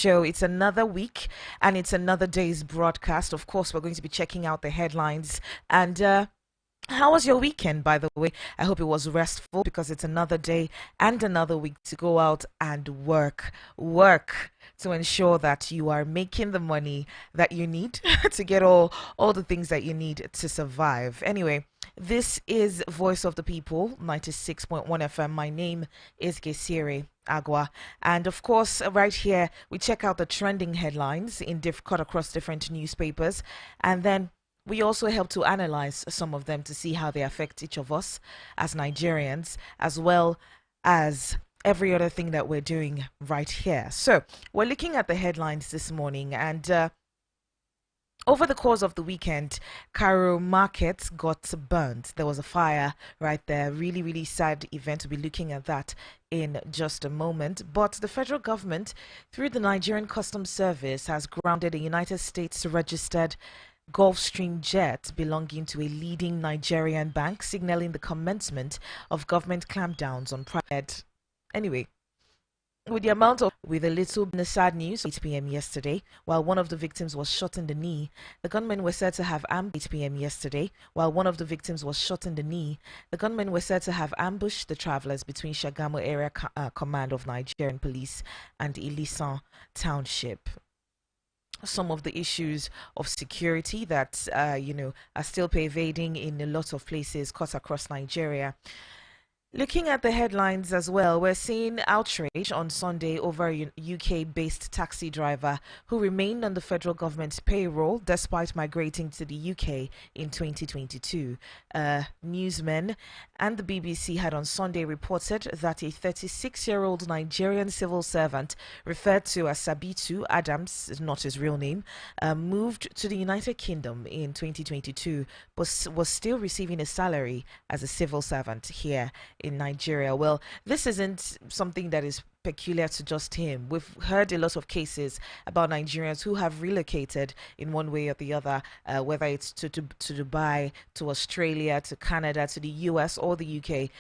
show. It's another week and it's another day's broadcast. Of course, we're going to be checking out the headlines. And how was your weekend, by the way? I hope it was restful because it's another day and another week to go out and work. Work to ensure that you are making the money that you need to get all the things that you need to survive. Anyway, this is Voice of the People, 96.1 FM. My name is Gesiri Agua. And of course, right here, we check out the trending headlines cut across different newspapers. And then we also help to analyze some of them to see how they affect each of us as Nigerians, as well as every other thing that we're doing right here. So we're looking at the headlines this morning, and over the course of the weekend, Cairo Market got burnt. There was a fire right there. Really, really sad event. We'll be looking at that in just a moment. But the federal government, through the Nigerian Customs Service, has grounded a United States registered Gulfstream jet belonging to a leading Nigerian bank, signaling the commencement of government clampdowns on private. Anyway, with a little sad news, 8 p.m. yesterday, while one of the victims was shot in the knee, the gunmen were said to have 8 p.m. yesterday, while one of the victims was shot in the knee, the gunmen were said to have ambushed the travelers between Shagamu Area Command of Nigerian Police and Ilisan Township. Some of the issues of security that are still pervading in a lot of places cut across Nigeria. Looking at the headlines as well, we're seeing outrage on Sunday over a UK-based taxi driver who remained on the federal government's payroll despite migrating to the UK in 2022. Newsmen and the BBC had on Sunday reported that a 36-year-old Nigerian civil servant referred to as Sabitu Adams, not his real name, moved to the United Kingdom in 2022 but was still receiving a salary as a civil servant here in Nigeria. Well, this isn't something that is peculiar to just him. We've heard a lot of cases about Nigerians who have relocated in one way or the other, whether it's to Dubai, to Australia, to Canada, to the US or the UK.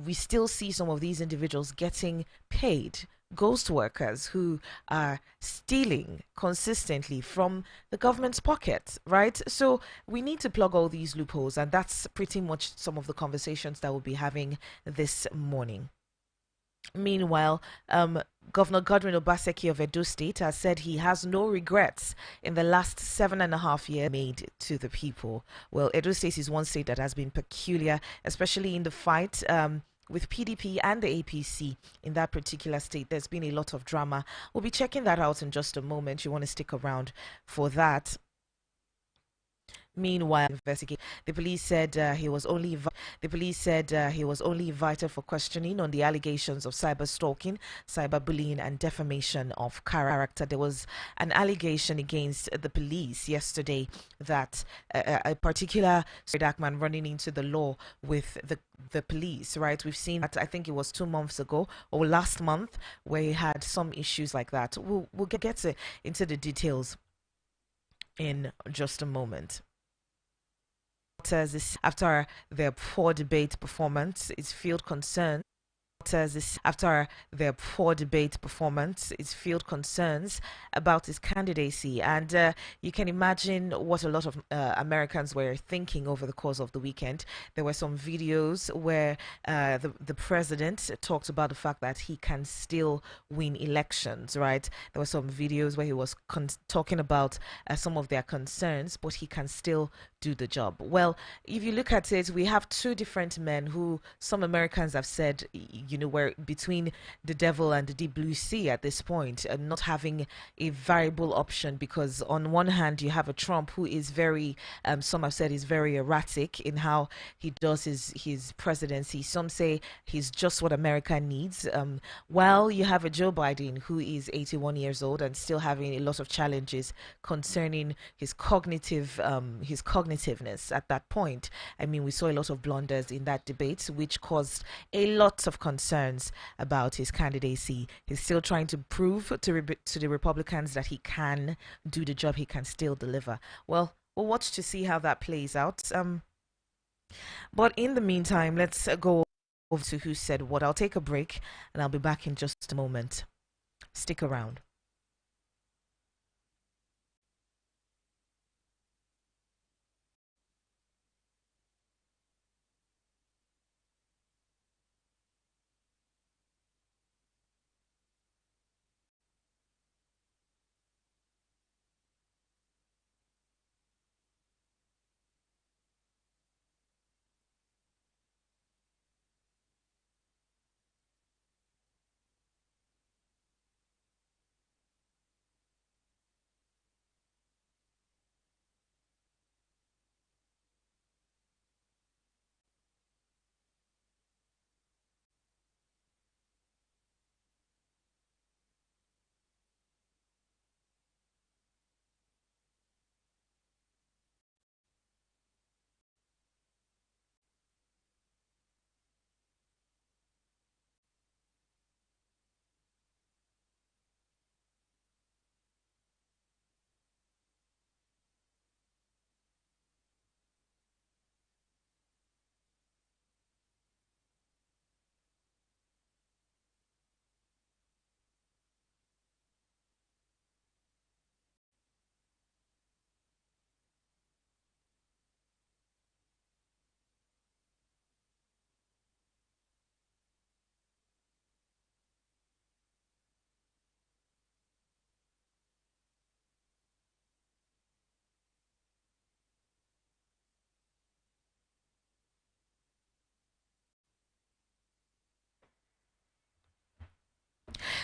We still see some of these individuals getting paid. Ghost workers who are stealing consistently from the government's pocket, right? So we need to plug all these loopholes, and that's pretty much some of the conversations that we'll be having this morning. Meanwhile, Governor Godwin Obaseki of Edo State has said he has no regrets in the last 7.5 years made to the people. Well, Edo State is one state that has been peculiar, especially in the fight with PDP and the APC in that particular state. There's been a lot of drama. We'll be checking that out in just a moment. You want to stick around for that. Meanwhile, the police said he was only invited for questioning on the allegations of cyber stalking, cyberbullying, and defamation of character. There was an allegation against the police yesterday that a particular dark man running into the law with the police. Right, we've seen that. I think it was 2 months ago or last month where he had some issues like that. We'll get into the details in just a moment. After their poor debate performance, it's fueled concern. After their poor debate performance, it's fueled concerns about his candidacy, and you can imagine what a lot of Americans were thinking over the course of the weekend. There were some videos where the president talked about the fact that he can still win elections, right? There were some videos where he was talking about some of their concerns, but he can still do the job. Well, if you look at it, we have two different men who some Americans have said, we're between the devil and the deep blue sea at this point, and not having a viable option, because on one hand you have a Trump who is very, some have said, is very erratic in how he does his presidency. Some say he's just what America needs. While you have a Joe Biden who is 81 years old and still having a lot of challenges concerning his cognitiveness at that point. I mean, we saw a lot of blunders in that debate, which caused a lot of concerns about his candidacy. He's still trying to prove to the Republicans that he can do the job, he can still deliver. Well, we'll watch to see how that plays out. But in the meantime, let's go over to Who Said What. I'll take a break and I'll be back in just a moment. Stick around.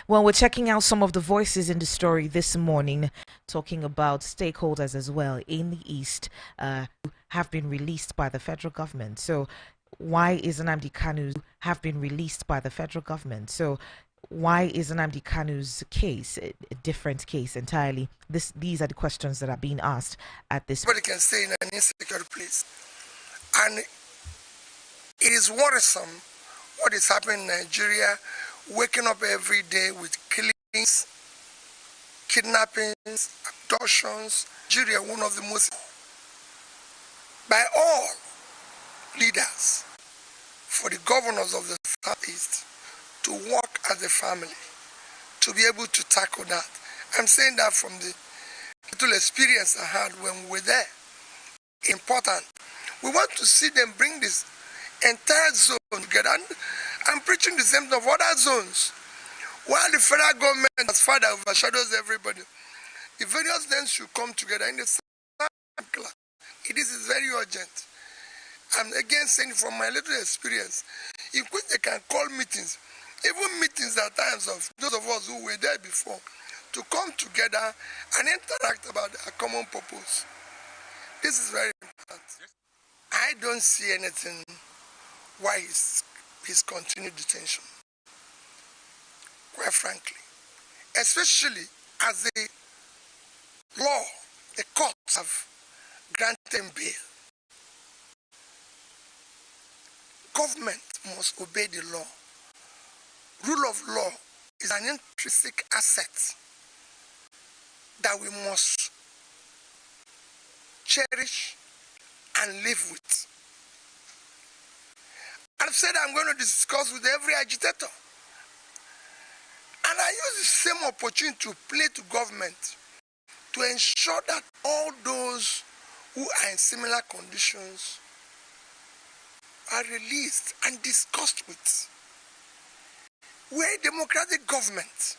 Well, we're checking out some of the voices in the story this morning, talking about stakeholders as well in the East who have been released by the federal government. So, why is Nnamdi Kanu's have been released by the federal government? So, why is Nnamdi Kanu's case a different case entirely? These are the questions that are being asked at this. Nobody can stay in an insecure place, and it is worrisome what is happening in Nigeria, waking up every day with killings, kidnappings, abductions. Nigeria, one of the most, by all leaders, for the governors of the Southeast to work as a family, to be able to tackle that. I'm saying that from the little experience I had when we were there. Important. We want to see them bring this entire zone together. And I'm preaching the same thing of other zones. While the federal government, as far that overshadows everybody, the various zones should come together in the same class. It is very urgent. I'm again saying from my little experience, in which they can call meetings, even meetings at times of those of us who were there before, to come together and interact about a common purpose. This is very important. I don't see anything why his continued detention, quite frankly. Especially as the law, the courts have granted him bail. Government must obey the law. Rule of law is an intrinsic asset that we must cherish and live with. I've said I'm going to discuss with every agitator. And I use the same opportunity to play to government to ensure that all those who are in similar conditions are released and discussed with. We're a democratic government.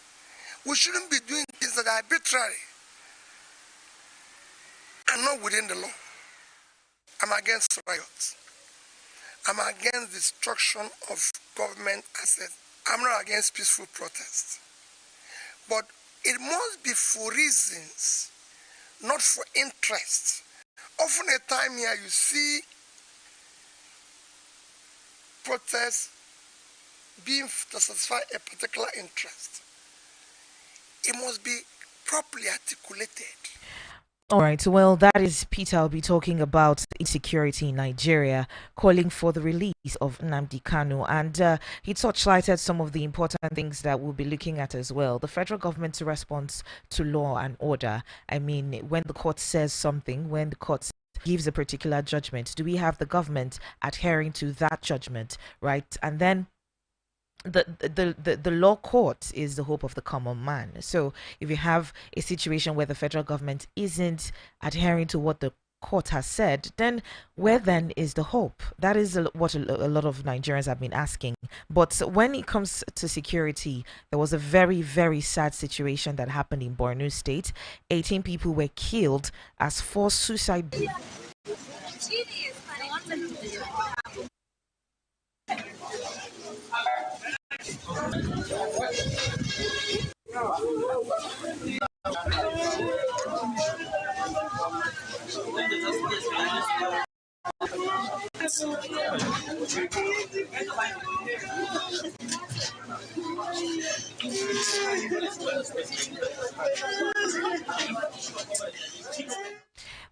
We shouldn't be doing things that are arbitrary and not within the law. I'm against riots. I'm against destruction of government assets. I'm not against peaceful protests. But it must be for reasons, not for interest. Often a time here you see protests being to satisfy a particular interest. It must be properly articulated. All right, well, that is Peter. I'll be talking about insecurity in Nigeria, calling for the release of Nnamdi Kanu. And he touchlighted some of the important things that we'll be looking at as well. The federal government's response to law and order. I mean, when the court says something, when the court gives a particular judgment, do we have the adhering to that judgment, right? And then the law court is the hope of the common man. So if you have a situation where the federal government isn't adhering to what the court has said, then where then is the hope? That is what a lot of Nigerians have been asking. But when it comes to security, there was a very, very sad situation that happened in Borno State. 18 people were killed as forced suicide.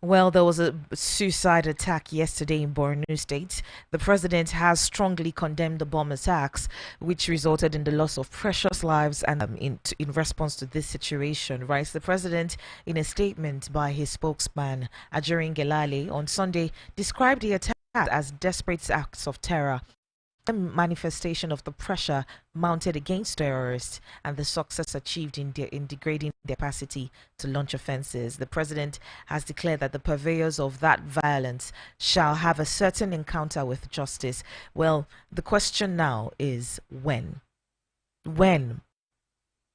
Well, there was a suicide attack yesterday in Borno State. The president has strongly condemned the bomb attacks, which resulted in the loss of precious lives. And in response to this situation, right, the president, in a statement by his spokesman, Ajarin Gelale, on Sunday, described the attack as desperate acts of terror, a manifestation of the pressure mounted against terrorists and the success achieved in degrading their capacity to launch offenses. The president has declared that the purveyors of that violence shall have a certain encounter with justice. Well, the question now is when? When?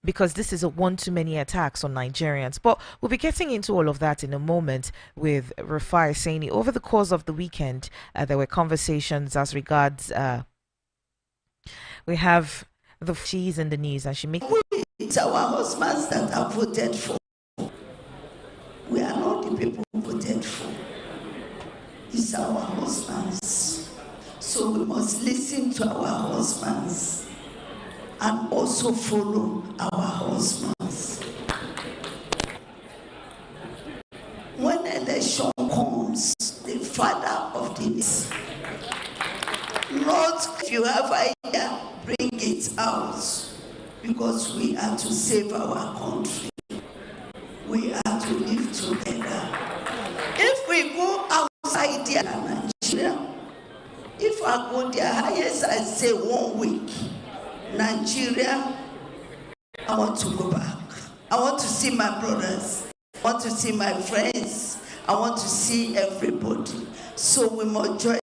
Because this is a one too many attacks on Nigerians. But we'll be getting into all of that in a moment with Rufai, Oseni. Over the course of the weekend, there were conversations as regards we have the she's in the news and she makes It's our husbands that are voted for. We are not the people voted for. It's our husbands. So we must listen to our husbands and also follow our husbands. When election comes, the father of the nation, not if you have idea, bring it out, because we are to save our country. We are to live together. If we go outside Nigeria, if I go there, highest I say 1 week, Nigeria, I want to go back. I want to see my brothers. I want to see my friends. I want to see everybody. So we must join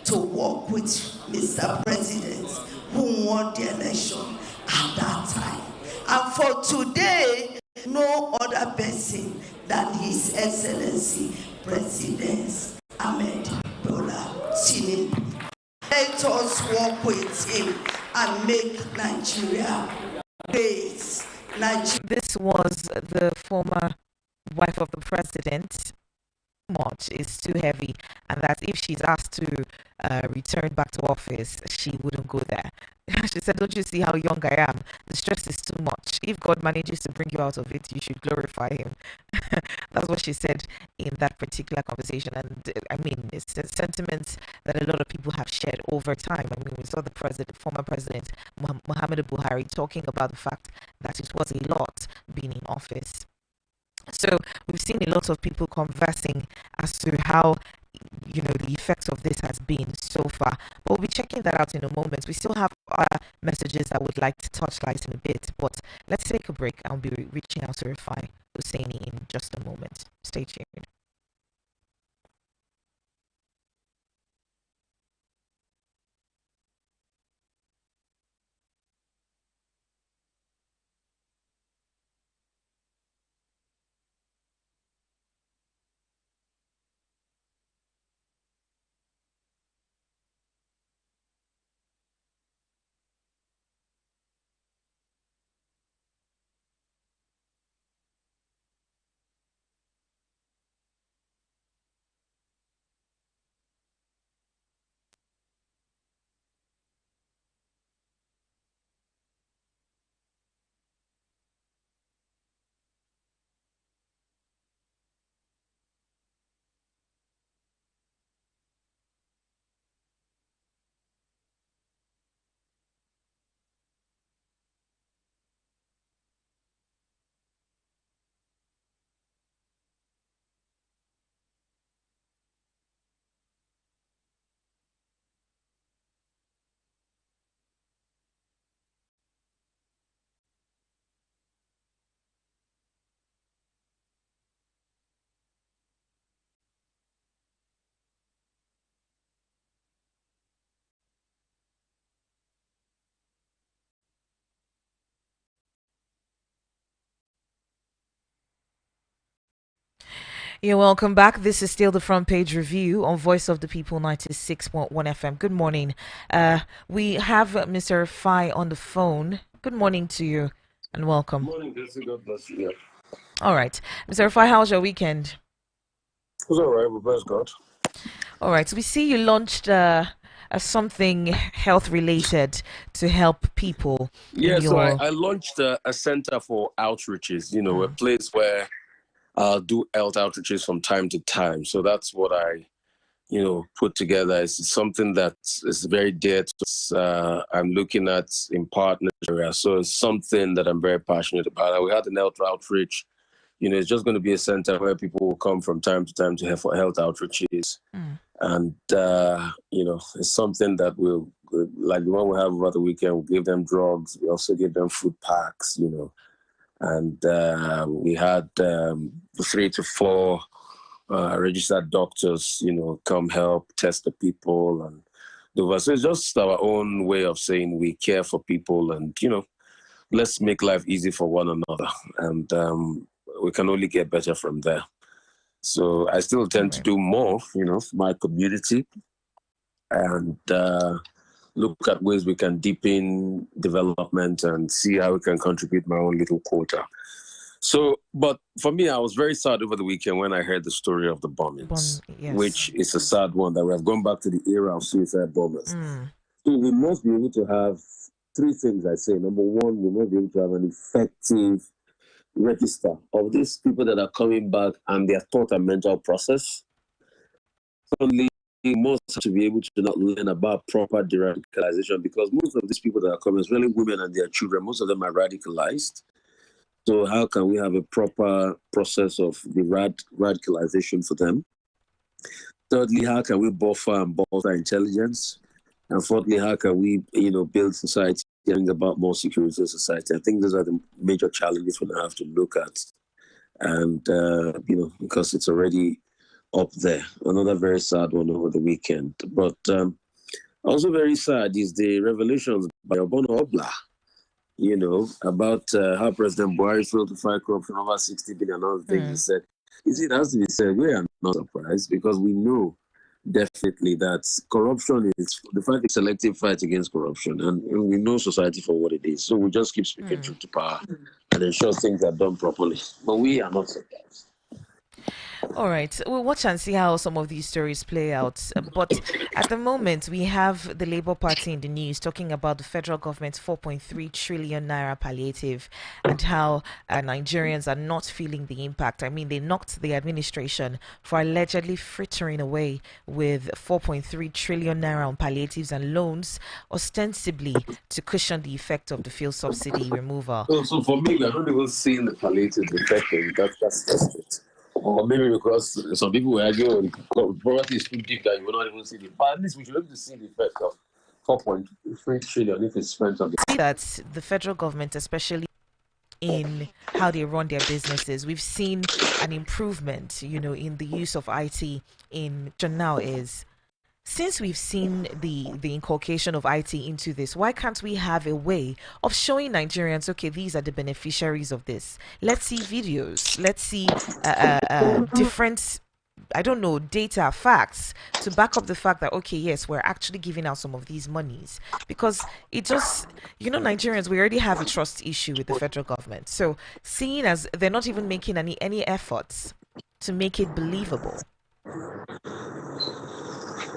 to work with Mr. President who won the election at that time. And for today, no other person than His Excellency President Ahmed Bola Tinubu. Let us work with him and make Nigeria great. This was the former wife of the president. Much is too heavy, and that if she's asked to return back to office, she wouldn't go there. She said, "Don't you see how young I am? The stress is too much. If God manages to bring you out of it, you should glorify Him." That's what she said in that particular conversation, and I mean, it's sentiments that a lot of people have shared over time. I mean, we saw the former president Muhammadu Buhari, talking about the fact that it was a lot being in office. So we've seen a lot of people conversing as to how the effects of this has been so far. But we'll be checking that out in a moment. We still have other messages I would like to touch light in a bit, but let's take a break. I'll be reaching out to Rufai Oseni in just a moment. Stay tuned. You're welcome back. This is still the front page review on Voice of the People 96.1 FM. Good morning. We have Mr. Rufai on the phone. Good morning to you and welcome. Good morning, Jesse. God bless you. All right. Mr. Rufai, how was your weekend? It was all right. We bless God. All right. So we see you launched something health related to help people. Yeah, so I launched a center for outreaches, a place where I'll do health outreaches from time to time. So that's what I, put together. It's something that is very dear to I'm looking at in partner area. So it's something that I'm very passionate about. We had an health outreach. It's just going to be a center where people will come from time to time to have for health outreaches. And, it's something that will, like the one we have over the weekend, we'll give them drugs. We also give them food packs, And we had 3 to 4 registered doctors, come help test the people. And so it's just our own way of saying we care for people and, let's make life easy for one another. And we can only get better from there. So I still tend to do more, for my community. And look at ways we can deepen development and see how we can contribute my own little quota. So, but for me, I was very sad over the weekend when I heard the story of the bombings, Yes. which is a sad one that we have gone back to the era of suicide bombers. So we must be able to have three things, I say. Number one, we must be able to have an effective register of these people that are coming back and their thought and mental process. Secondly, most to be able to not learn about proper de-radicalization, because most of these people that are coming, especially women and their children, most of them are radicalized. So how can we have a proper process of the radicalization for them? Thirdly, how can we buffer and bolster intelligence? And fourthly, how can we, build society and bring about more security in society? I think those are the major challenges we have to look at. And, because it's already up there. Another very sad one over the weekend. But also very sad is the revelations by Obono Obla, about how President Buhari failed to fight corruption over 60 billion and other things. He said, it has to be said, we are not surprised because we know definitely that corruption is the fight is selective fight against corruption, and we know society for what it is. So we just keep speaking truth to power and ensure things are done properly. But we are not surprised. All right, we'll watch and see how some of these stories play out. But at the moment, we have the Labour Party in the news talking about the federal government's 4.3 trillion naira palliative and how Nigerians are not feeling the impact. I mean, they knocked the administration for allegedly frittering away with 4.3 trillion naira on palliatives and loans, ostensibly to cushion the effect of the fuel subsidy removal. So for me, we are not even seeing the palliative effect of it. That's just it. Or maybe because some people were arguing poverty is too deep that you will not even see the. But at least we should be able to see the effect of 4.3 trillion if it's spent on the. That the federal government, especially in how they run their businesses, we've seen an improvement, in the use of IT in now is since we've seen the inculcation of IT into this, why can't we have a way of showing Nigerians, okay, these are the beneficiaries of this? Let's see videos. Let's see different, I don't know, data, facts to back up the fact that, okay, yes, we're actually giving out some of these monies. Because it just, Nigerians, we already have a trust issue with the federal government. So seeing as they're not even making any efforts to make it believable.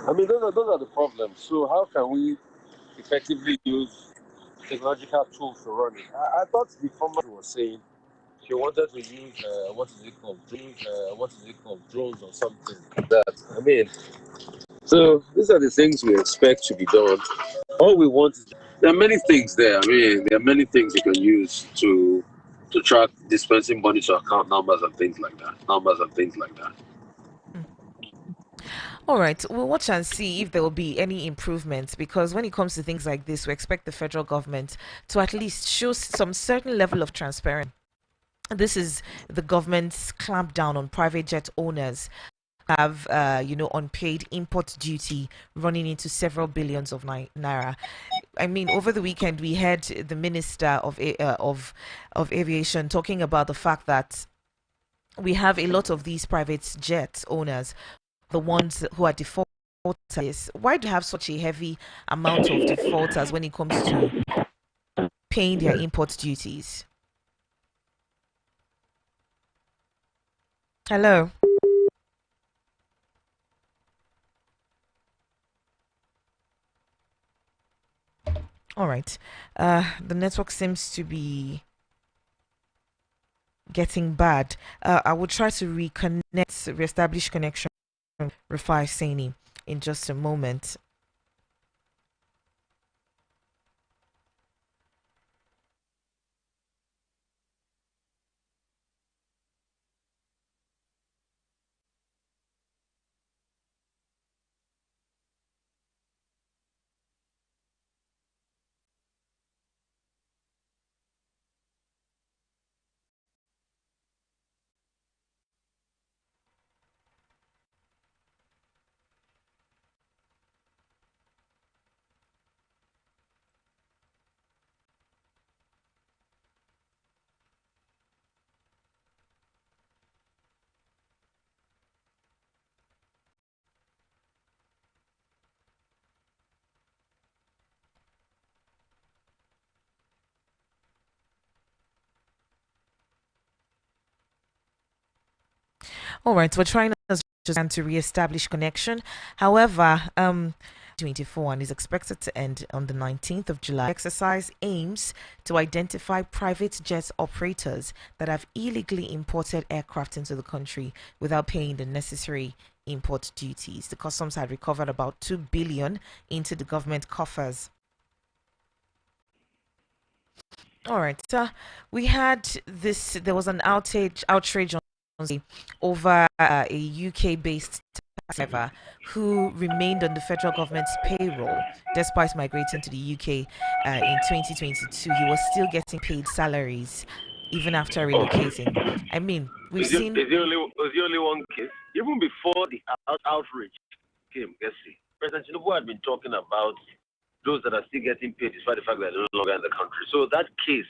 I mean, those are the problems. So how can we effectively use technological tools to run it? I thought the former was saying she wanted to use what is it called, drones or something like that. I mean, so these are the things we expect to be done. All we want is there are many things there. I mean, there are many things you can use to track dispensing money to account numbers and things like that. All right, we'll watch and see if there will be any improvements, because when it comes to things like this, we expect the federal government to at least show some certain level of transparency. This is the government's clampdown on private jet owners have unpaid import duty running into several billions of naira. I mean, over the weekend we heard the minister of aviation talking about the fact that we have a lot of these private jet owners, the ones who are defaulters. Why do you have such a heavy amount of defaulters when it comes to paying their import duties? Hello. All right. The network seems to be getting bad. I will try to reestablish connection with Rufai Oseni in just a moment. All right, we're trying to re-establish connection. However, 24 and is expected to end on the 19th of July. Exercise aims to identify private jet operators that have illegally imported aircraft into the country without paying the necessary import duties. The customs had recovered about 2 billion into the government coffers. All right. We had this. There was an outrage on Wednesday over a UK-based taxi driver who remained on the federal government's payroll despite migrating to the UK in 2022. He was still getting paid salaries even after Oh, relocating. I mean, we've is the, seen. is the only one case? Even before the outrage came, let's see. President Tinubu had been talking about those that are still getting paid despite the fact that they're no longer in the country. So that case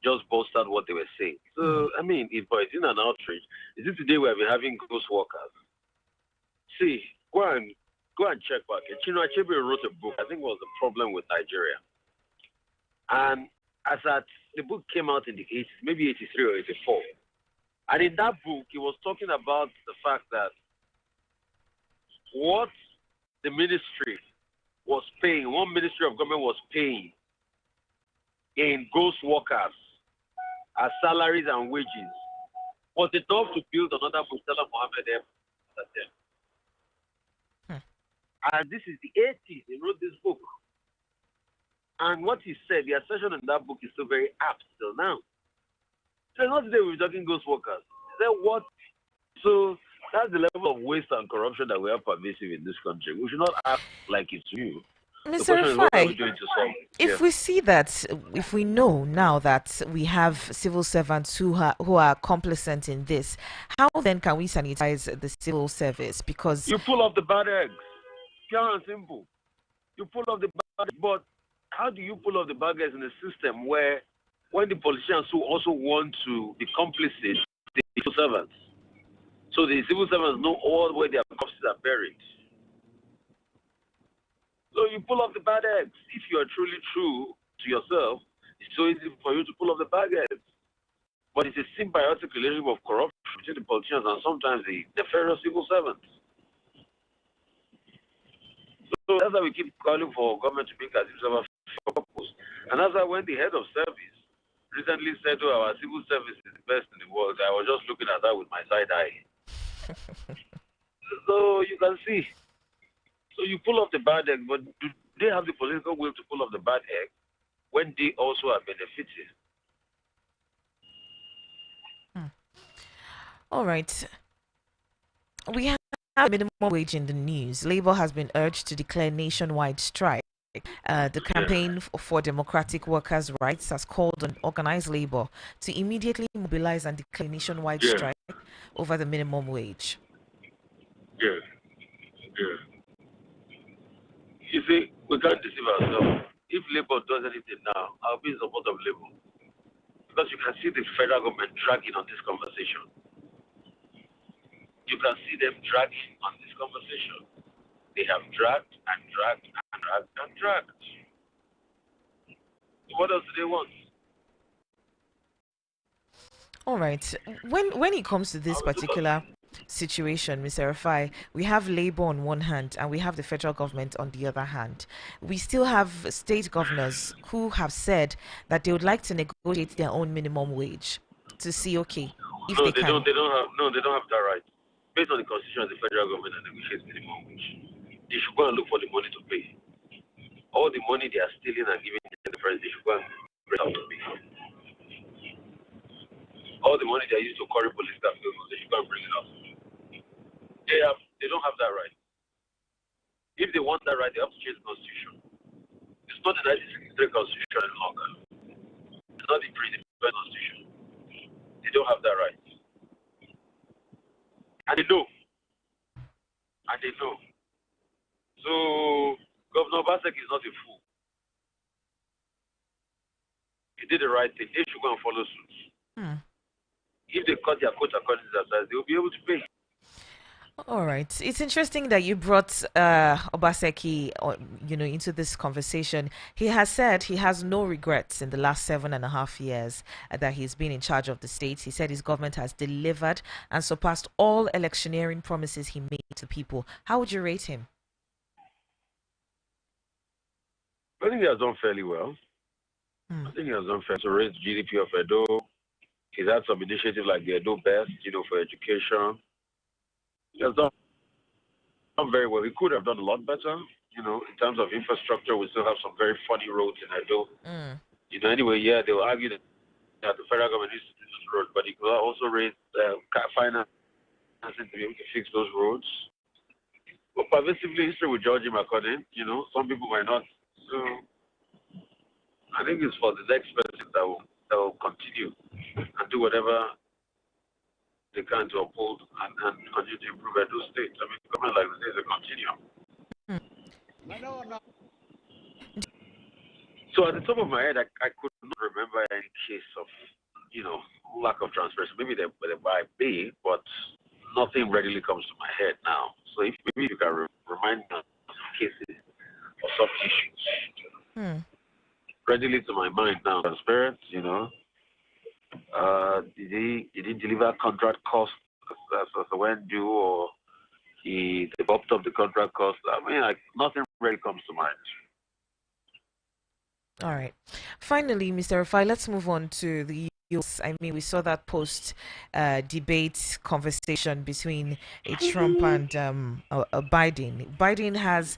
just bolstered what they were saying. So, I mean, if it's in an outrage, is it today we have been having ghost workers? See, go and check back. Chino Achebe wrote a book, I think it was the problem with Nigeria. And as at the book came out in the 80s, maybe 83 or 84. And in that book, he was talking about the fact that what the ministry was paying, one ministry of government was paying in ghost workers as salaries and wages was enough to build another Murtala Mohammed Airport. And this is the 80s. He wrote this book. And what he said, the assertion in that book is still very apt till now. So not today we're talking ghost workers. Then what? So that's the level of waste and corruption that we have pervasive in this country. We should not act like it's new. The Mr. question is, what are we Rufai, doing to solve it? if we see that, if we know now that we have civil servants who are complicit in this, how then can we sanitize the civil service? Because You pull off the bad eggs. Pure and simple. You pull off the bad eggs. But how do you pull off the bad eggs in a system where when the politicians who also want to be complicit, the civil servants, so the civil servants know all where their corpses are buried. So you pull off the bad eggs. If you are truly true to yourself, it's so easy for you to pull off the bad eggs. But it's a symbiotic relationship of corruption between the politicians and sometimes the nefarious civil servants. So that's why we keep calling for government to make a civil servant for purpose. And that's why when the head of service recently said, "Oh, our civil service is the best in the world," I was just looking at that with my side eye. So you can see. So you pull off the bad egg, but do they have the political will to pull off the bad egg when they also are benefiting? all right, we have minimum wage in the news. Labour has been urged to declare nationwide strike. The campaign for democratic workers' rights has called on organized labor to immediately mobilize and declare nationwide strike over the minimum wage. Yeah. You see, we can't deceive ourselves. If Labour does anything now, I'll be in support of Labour. Because you can see the federal government dragging on this conversation. You can see them dragging on this conversation. They have dragged and dragged and dragged and dragged. What else do they want? All right. When it comes to this particular situation, Mr. Rufai, we have Labour on one hand and we have the federal government on the other hand. We still have state governors who have said that they would like to negotiate their own minimum wage to see, okay, if No, they they can. don't. They don't have that right. Based on the constitution of the federal government and negotiate minimum wage, they should go and look for the money to pay. All the money they are stealing and giving to the president, they should go and bring out to pay. All the money they are used to curry police staff, they should go and bring it out. They don't have that right. If they want that right, they have to change the constitution. It's not the 1963 constitution any longer. It's not the pre-independent constitution. They don't have that right. And they know. So Governor Basek is not a fool. He did the right thing. They should go and follow suit. If they cut their coat according to their size, they will be able to pay. All right. It's interesting that you brought Obaseki, into this conversation. He has said he has no regrets in the last 7.5 years that he's been in charge of the state. He said his government has delivered and surpassed all electioneering promises he made to people. How would you rate him? I think he has done fairly well. Hmm. I think he has done fairly to raise GDP of Edo. He's had some initiatives like the Edo Best, for education. He has done very well. He could have done a lot better. In terms of infrastructure, we still have some very funny roads in Edo. Mm. Anyway, yeah, they will argue that the federal government needs to do those roads, but he could also raise financing to be able to fix those roads. But pervasively, history will judge him according. Some people might not. So I think it's for the next person that will continue and do whatever they can to uphold and continue to improve Edo State. I mean, government like this is a continuum. Mm. So at the top of my head, I could not remember any case of, lack of transparency. Maybe there might be, but nothing readily comes to my head now. So if maybe you can remind me of some cases or some issues Mm. readily to my mind now. Transparent, did he deliver contract cost as when due, or he bumped up the contract cost? I mean, nothing really comes to mind. All right. Finally, Mr. Rufai, let's move on to the US. I mean, we saw that post debate conversation between Trump and Biden. Biden has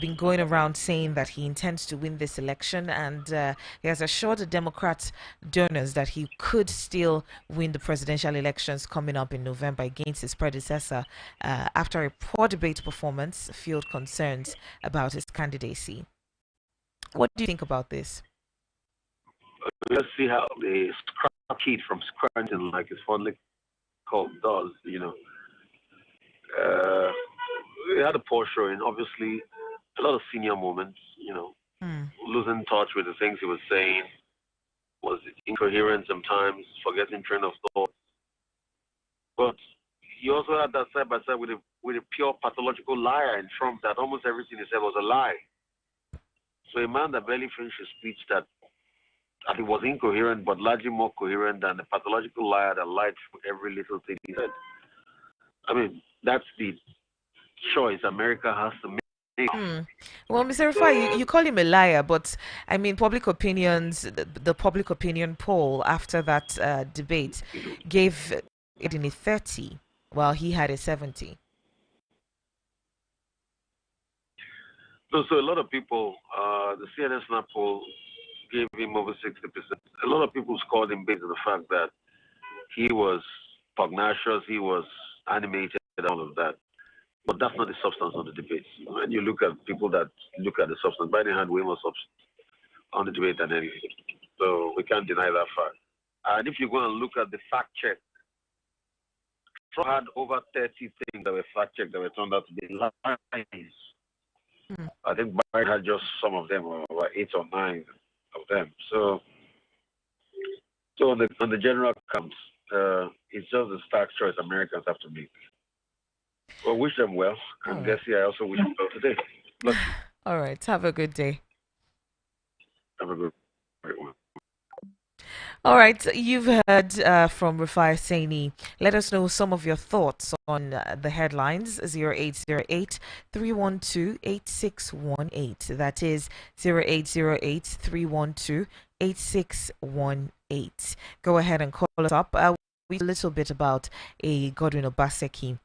been going around saying that he intends to win this election, and he has assured the Democrat donors that he could still win the presidential elections coming up in November against his predecessor after a poor debate performance fueled concerns about his candidacy. What do you think about this? Let's see how the scrap kid from Scranton, like it's fondly called, does. He had a poor showing. Obviously, a lot of senior moments. Hmm. Losing touch with the things he was saying, was incoherent sometimes, forgetting train of thought. But he also had that side by side with a pure pathological liar in Trump that almost everything he said was a lie. So a man that barely finished his speech that it was incoherent, but largely more coherent than the pathological liar that lied through every little thing he said. I mean, that's the choice America has to make. Hmm. Well, Mr. Rufai, you call him a liar, but I mean, the public opinion poll after that debate gave it in a 30, while he had a 70. So a lot of people, the CNN Snap poll gave him over 60%. A lot of people scored him based on the fact that he was pugnacious, he was animated, all of that. But that's not the substance of the debate. When you look at people that look at the substance, Biden had way more substance on the debate than anything. So we can't deny that fact. And if you go and look at the fact check, Trump had over 30 things that were fact checked that were turned out to be lies. Hmm. I think Biden had just some of them, or 8 or 9 of them. So on the general count, it's just a stark choice Americans have to make. Well, wish them well. All And right. Bessie, I also wish you well today. Bless you. All right. Have a good day. Have a great one. All right, you've heard from Rufai Oseni. Let us know some of your thoughts on the headlines. 0808 312 8618. That is 0808 312 8618. Go ahead and call us up. We a little bit about a Godwin Obaseki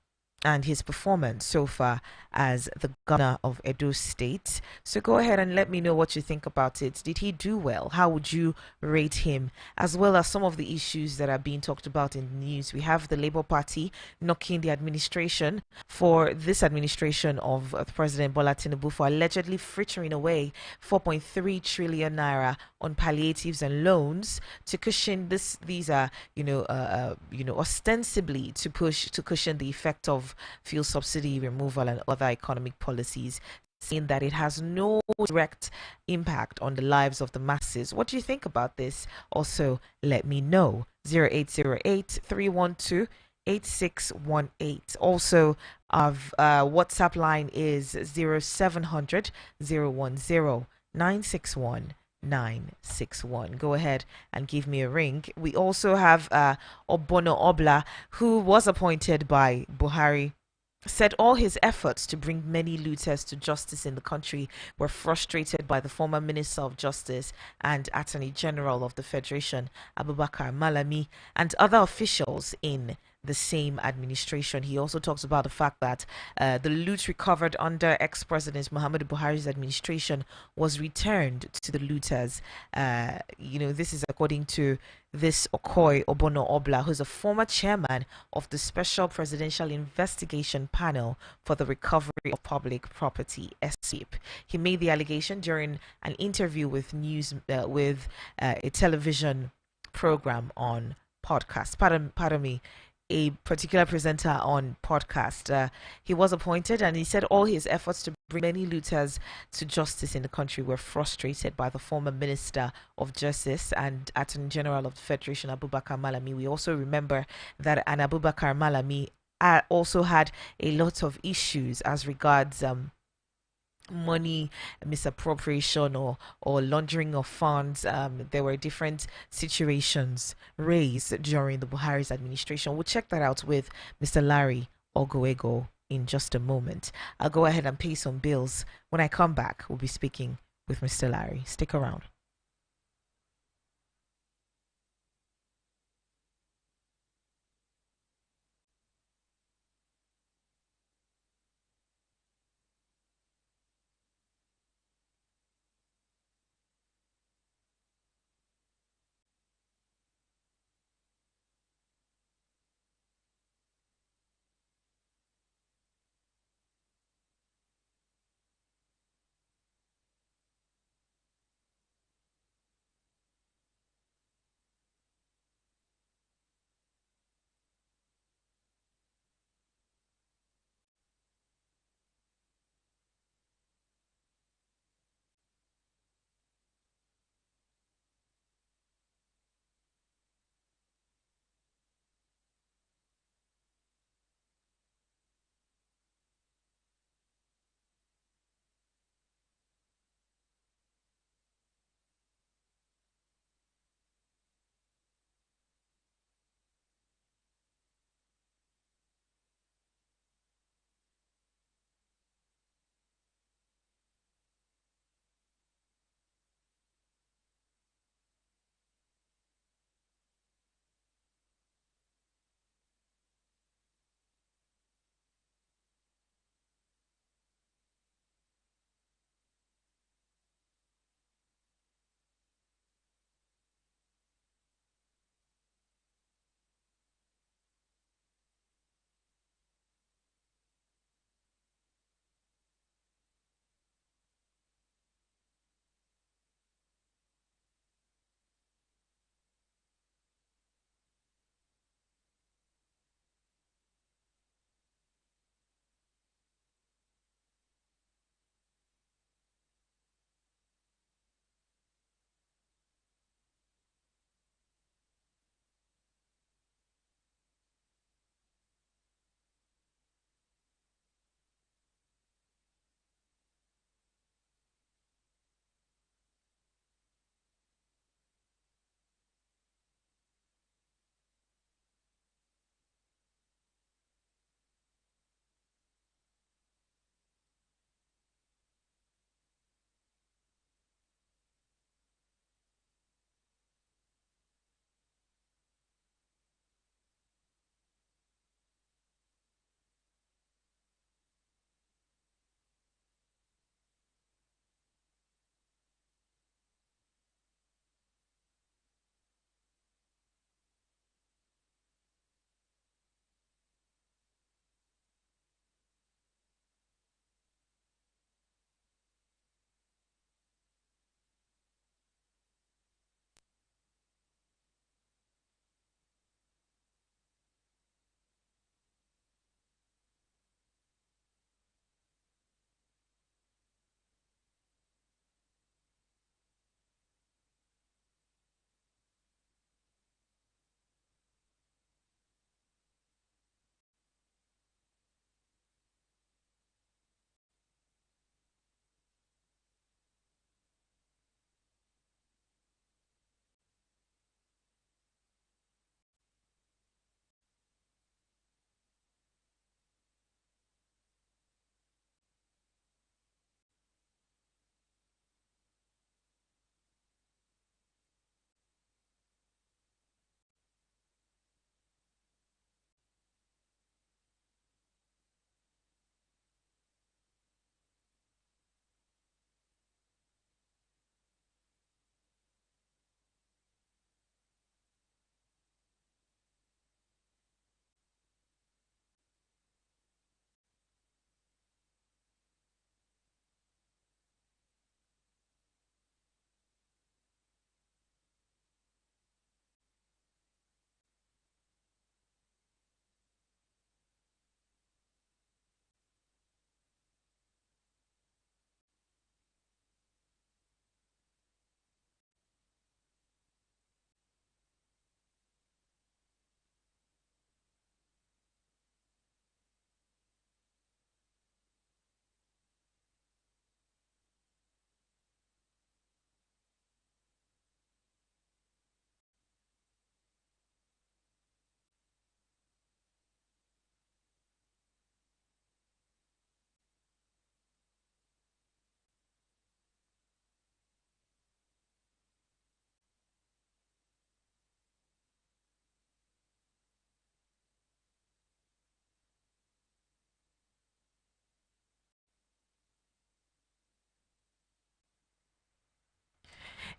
and his performance so far as the governor of Edo State. So go ahead and let me know what you think about it. Did he do well? How would you rate him? As well as some of the issues that are being talked about in the news. We have the Labour Party knocking the administration for this administration of President Bola Tinubu for allegedly frittering away 4.3 trillion naira on palliatives and loans to cushion this. These are, ostensibly to cushion the effect of fuel subsidy removal and other economic policies, saying that it has no direct impact on the lives of the masses. What do you think about this? Also, let me know. 0808 312 8618. Also, Of WhatsApp line is 0700 961 961. Go ahead and give me a ring. We also have Obono Obla, who was appointed by Buhari, said all his efforts to bring many looters to justice in the country were frustrated by the former Minister of Justice and Attorney General of the Federation, Abubakar Malami, and other officials in the same administration. He also talks about the fact that the loot recovered under ex-president Muhammadu Buhari's administration was returned to the looters. This is according to this Okoy Obono Obla, who's a former chairman of the Special Presidential Investigation Panel for the Recovery of Public Property (SPIP). He made the allegation during an interview with a television program on podcast. Pardon me, a particular presenter on podcast. He was appointed, and he said all his efforts to bring many looters to justice in the country were frustrated by the former Minister of Justice and Attorney General of the Federation, Abubakar Malami. We also remember that an Abubakar Malami also had a lot of issues as regards money misappropriation or laundering of funds. There were different situations raised during the Buhari's administration. We'll check that out with Mr. Larry Ogoego in just a moment. I'll go ahead and pay some bills. When I come back, we'll be speaking with Mr. Larry. Stick around.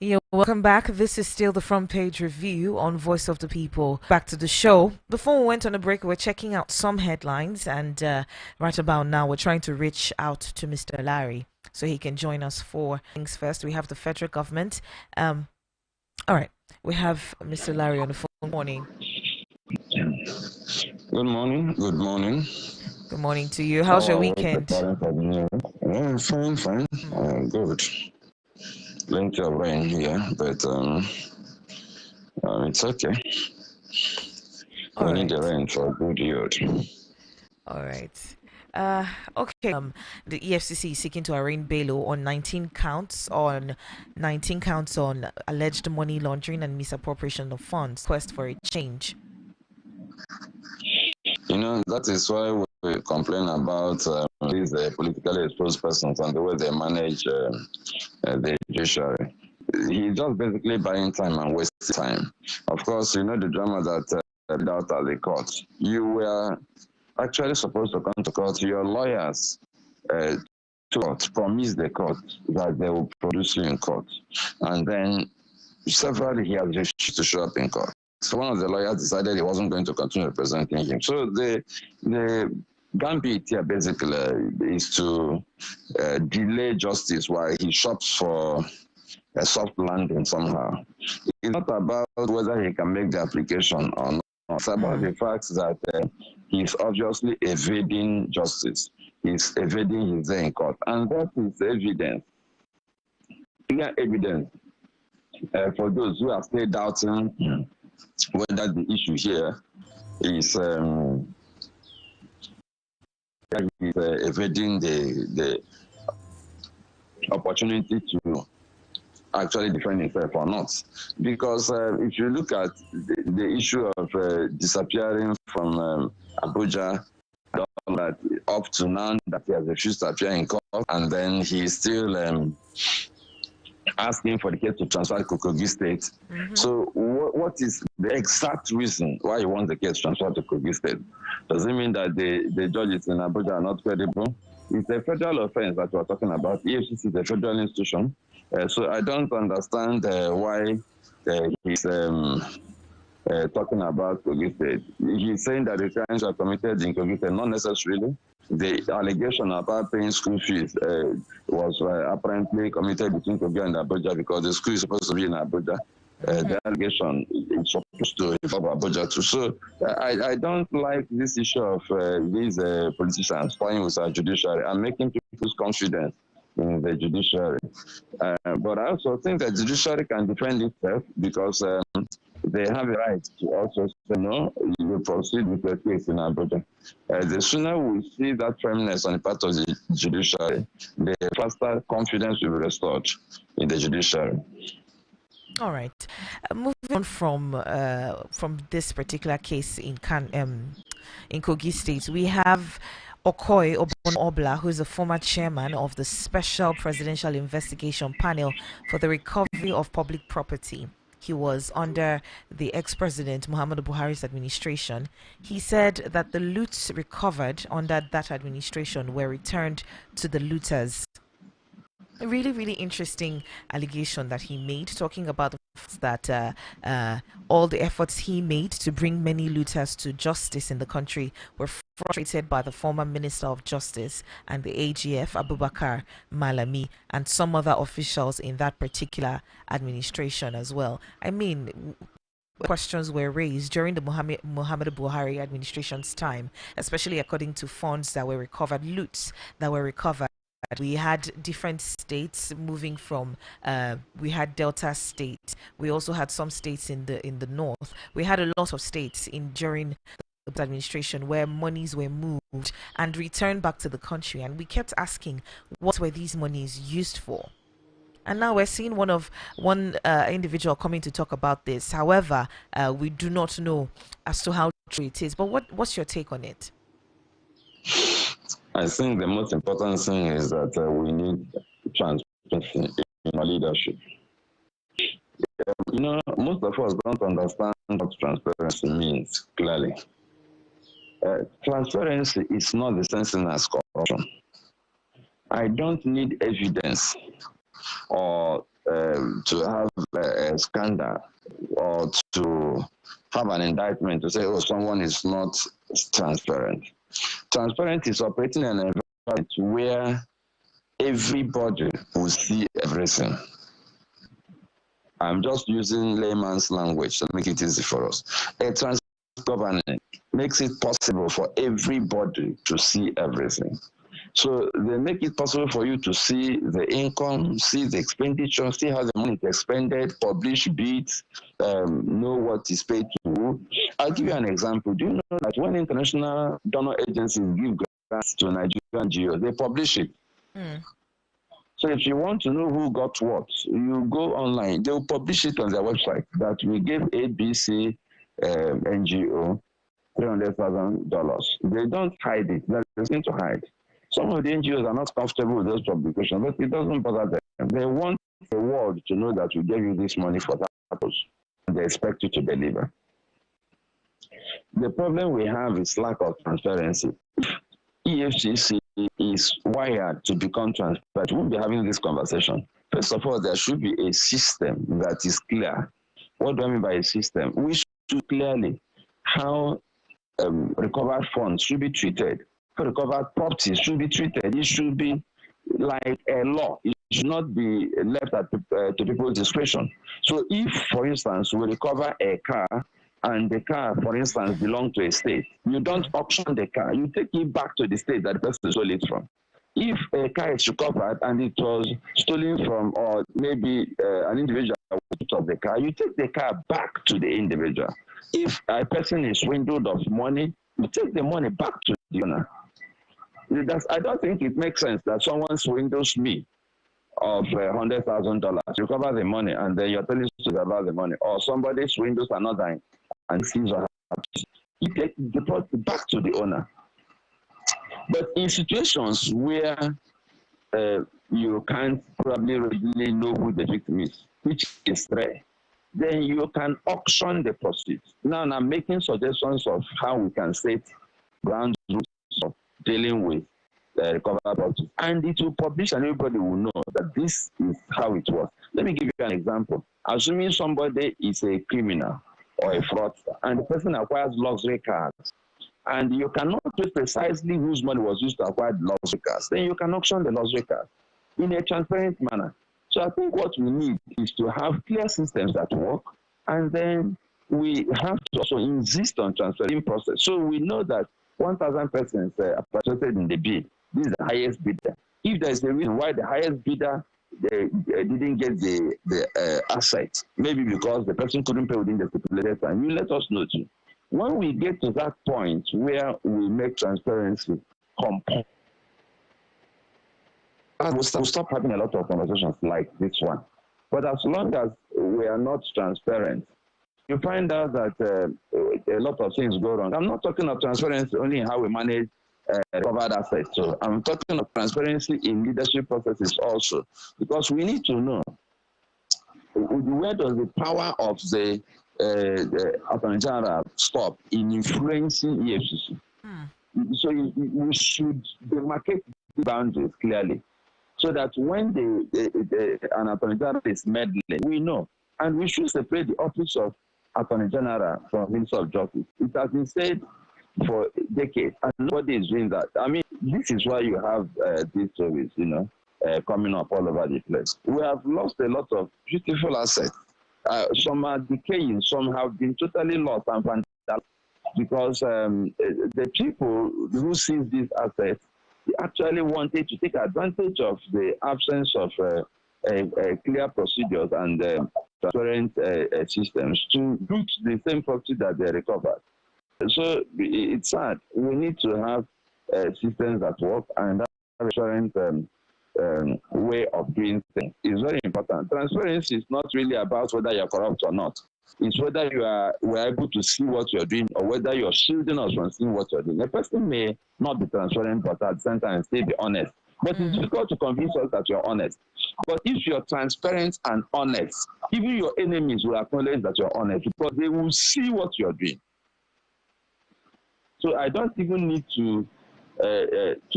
Yeah, welcome back. This is still the front page review on Voice of the People. Back to the show. Before we went on a break, we were checking out some headlines, and right about now, we're trying to reach out to Mr. Larry so he can join us for things first. We have the federal government. All right, we have Mr. Larry on the phone. Good morning. Good morning. Good morning. Good morning to you. How's your How are we weekend? preparing for the new? Fine. Good. Plenty of rain here, but it's okay. All We need the right. rain for good yield. All right. Okay. The EFCC is seeking to arraign Bello on 19 counts on alleged money laundering and misappropriation of funds. Quest for a change. That is why we complain about these politically exposed persons and the way they manage the judiciary. He's just basically buying time and wasting time. Of course, you know the drama that played out at the court. You were actually supposed to come to court. Your lawyers to court promised the court that they will produce you in court, and then severally he has refused to show up in court. So one of the lawyers decided he wasn't going to continue representing him. So the gambit here basically is to delay justice while he shops for a soft landing somehow. It's not about whether he can make the application or not. It's about the fact that he's obviously evading justice. He's evading his day in court. And that is evidence, clear evidence for those who are still doubting whether the issue here is evading the opportunity to actually defend himself or not. Because if you look at the issue of disappearing from Abuja, that up to now that he has refused to appear in court, and then he is still asking for the case to transfer to Kogi State. So what is the exact reason why he wants the case transferred to Kogi State? Does it mean that the judges in Abuja are not credible? It's a federal offense that we're talking about. EFCC is a federal institution. So I don't understand why he's talking about Kogi State. He's saying that the crimes are committed in Kogi State, not necessarily. The allegation about paying school fees was apparently committed between Kogi and Abuja because the school is supposed to be in Abuja. The allegation is supposed to involve Abuja too. So I don't like this issue of these politicians playing with our judiciary and making people's confidence in the judiciary. But I also think that the judiciary can defend itself because they have a right to also say, no, you will proceed with the case in Abuja. The sooner we see that firmness on the part of the judiciary, the faster confidence will be restored in the judiciary. All right. Moving on from this particular case in Kogi State, we have Okoye Obla, who is a former chairman of the Special Presidential Investigation Panel for the Recovery of Public Property. He was under the ex-president Muhammadu Buhari's administration. He said that the loots recovered under that administration were returned to the looters. A really, really interesting allegation that he made, talking about the fact that all the efforts he made to bring many looters to justice in the country were frustrated by the former Minister of Justice and the AGF, Abubakar Malami, and some other officials in that particular administration as well. I mean, questions were raised during the Muhammadu Buhari administration's time, especially according to funds that were recovered, loots that were recovered. We had different states moving from. We had Delta State. We also had some states in the north. We had a lot of states during the administration where monies were moved and returned back to the country, and we kept asking, what were these monies used for? And now we're seeing one individual coming to talk about this. However, we do not know as to how true it is. But what's your take on it? I think the most important thing is that we need transparency in our leadership. Most of us don't understand what transparency means clearly. Transparency is not the same thing as corruption. I don't need evidence or to have a scandal or to have an indictment to say, oh, someone is not transparent. Transparent is operating in an environment where everybody will see everything. I'm just using layman's language to make it easy for us. A transparent governance makes it possible for everybody to see everything. So they make it possible for you to see the income, see the expenditure, see how the money is expended, publish bids, know what is paid to who. I'll give you an example. Do you know that when international donor agencies give grants to Nigerian NGOs, they publish it? So if you want to know who got what, you go online. They'll publish it on their website that we gave ABC NGO $300,000. They don't hide it. There's nothing to hide. Some of the NGOs are not comfortable with those publications, but it doesn't bother them. They want the world to know that we gave you this money for that purpose, and they expect you to deliver. The problem we have is lack of transparency. EFCC is wired to become transparent. We won't be having this conversation. First of all, there should be a system that is clear. What do I mean by a system? We should clearly how recovered funds should be treated. Recovered properties should be treated. It should be like a law. It should not be left to people's discretion. So if, for instance, we recover a car and the car, for instance, belongs to a state, you don't auction the car. You take it back to the state that the person stole it from. If a car is recovered and it was stolen from, or maybe an individual of the car, you take the car back to the individual. If a person is swindled of money, you take the money back to the owner. I don't think it makes sense that someone swindles me of $100,000, recover the money, and then you're telling us to about the money, or somebody swindles another and sees or happens. You take the property back to the owner. But in situations where you can't probably really know who the victim is, which is rare, then you can auction the proceeds. Now I'm making suggestions of how we can set ground rules of dealing with recovered properties. And it will publish and everybody will know that this is how it works. Let me give you an example. Assuming somebody is a criminal or a fraudster and the person acquires luxury cars, and you cannot say precisely whose money was used to acquire the luxury cars, then you can auction the luxury cars in a transparent manner. So I think what we need is to have clear systems that work, and then we have to also insist on transferring process. So we know that 1,000 persons are participated in the bid. This is the highest bidder. If there is a reason why the highest bidder didn't get the asset, maybe because the person couldn't pay within the stipulated time, you let us know too. When we get to that point where we make transparency compulsory, we'll stop having a lot of conversations like this one. But as long as we are not transparent, you find out that a lot of things go wrong. I'm not talking of transparency only in how we manage recovered assets. So I'm talking of transparency in leadership processes also, because we need to know where does the power of the Attorney General stop in influencing EFCC. So we should demarcate the boundaries clearly, so that when an Attorney General is meddling, we know. And we should separate the office of Attorney General from Minister of Justice. It has been said for decades, and nobody is doing that. I mean, this is why you have these stories, coming up all over the place. We have lost a lot of beautiful assets. Some are decaying, some have been totally lost and vandalized, because the people who seize these assets, they actually wanted to take advantage of the absence of clear procedures and transparent systems to loot the same property that they recovered. So it's sad. We need to have systems that work, and that transparent way of doing things is very important. Transparency is not really about whether you're corrupt or not. It's whether we're able to see what you're doing, or whether you're shielding us from seeing what you're doing. A person may not be transparent, but at the same time still be honest. But it's difficult to convince us that you're honest. But if you're transparent and honest, even your enemies will acknowledge that you're honest, because they will see what you're doing. So I don't even need to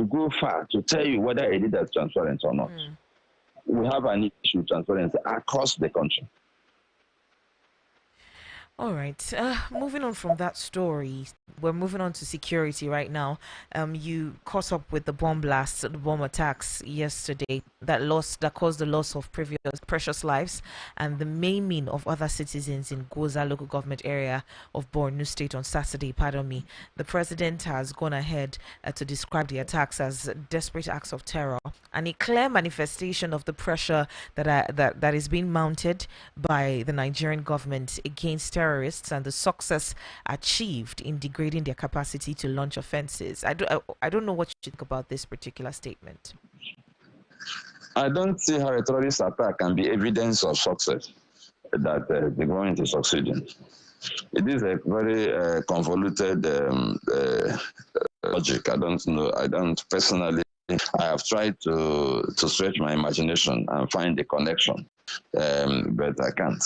go far to tell you whether a leader is transparent or not. we have an issue with transparency across the country. All right. Moving on from that story, we're moving on to security right now. You caught up with the bomb blasts, the bomb attacks yesterday that caused the loss of previous precious lives and the maiming of other citizens in Goza local government area of Borno State on Saturday. Pardon me. The president has gone ahead to describe the attacks as desperate acts of terror and a clear manifestation of the pressure that is being mounted by the Nigerian government against terrorists and the success achieved in degrading their capacity to launch offenses. I don't know what you think about this particular statement. I don't see how a terrorist attack can be evidence of success that the government is succeeding. It is a very convoluted logic. I don't know. I don't personally. I have tried to stretch my imagination and find the connection, but I can't.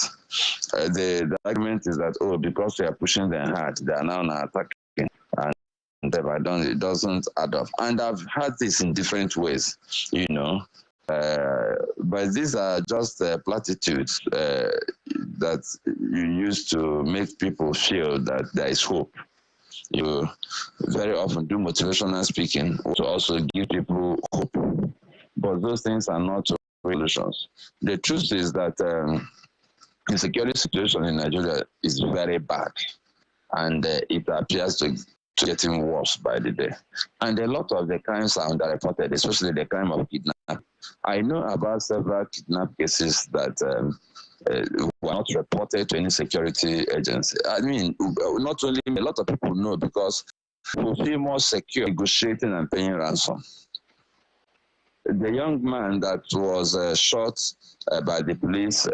The argument is that, oh, because we are pushing them hard, they are now attacking, and it doesn't add up. And I've had this in different ways, you know. But these are just platitudes that you use to make people feel that there is hope. You very often do motivational speaking to also give people hope. But those things are not solutions. The truth is that the security situation in Nigeria is very bad, and it appears to getting worse by the day. And a lot of the crimes are underreported, especially the crime of kidnapping. I know about several kidnap cases that were not reported to any security agency. I mean, not only a lot of people know because people feel more secure negotiating and paying ransom. The young man that was shot by the police,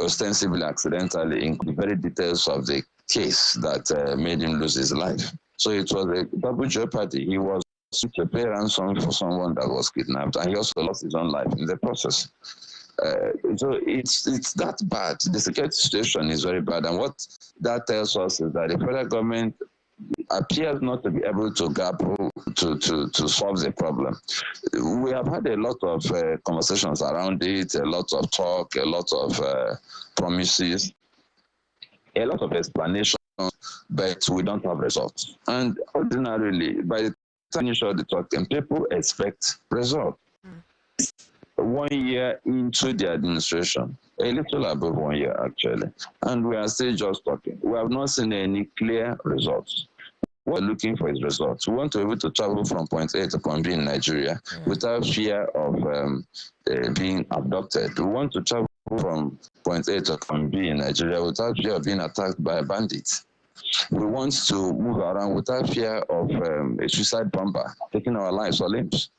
ostensibly accidentally, in the very details of the case that made him lose his life. So it was a double jeopardy. He was to pay ransom for someone that was kidnapped, and he also lost his own life in the process. So it's that bad. The security situation is very bad, and what that tells us is that the federal government appears not to be able to grapple to solve the problem. We have had a lot of conversations around it, a lot of talk, a lot of promises, a lot of explanations, but we don't have results. And ordinarily, by the time you show the talking, people expect results. 1 year into the administration, a little above 1 year actually, and we are still just talking. We have not seen any clear results. What we're looking for is results. We want to be able to travel from point A to point B in Nigeria without fear of being abducted. We want to travel from point A to point B in Nigeria without fear of being attacked by bandits. We want to move around without fear of a suicide bomber taking our lives or limbs.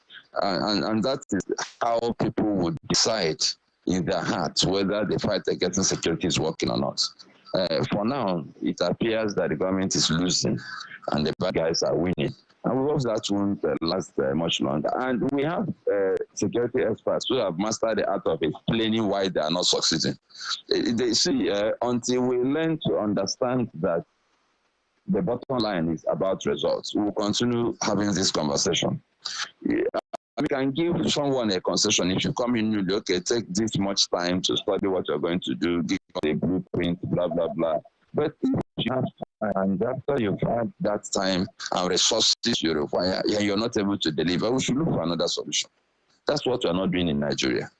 And that is how people would decide in their hearts whether the fight against insecurity is working or not. For now, it appears that the government is losing and the bad guys are winning. And we hope that won't last much longer. And we have security experts who have mastered the art of explaining why they are not succeeding. They see, until we learn to understand that the bottom line is about results, we will continue having this conversation. We can give someone a concession if you come in newly, okay, take this much time to study what you're going to do, give a blueprint, blah, blah, blah. But if you have time, and after you've had that time and resources you require, you're not able to deliver, we should look for another solution. That's what we're not doing in Nigeria.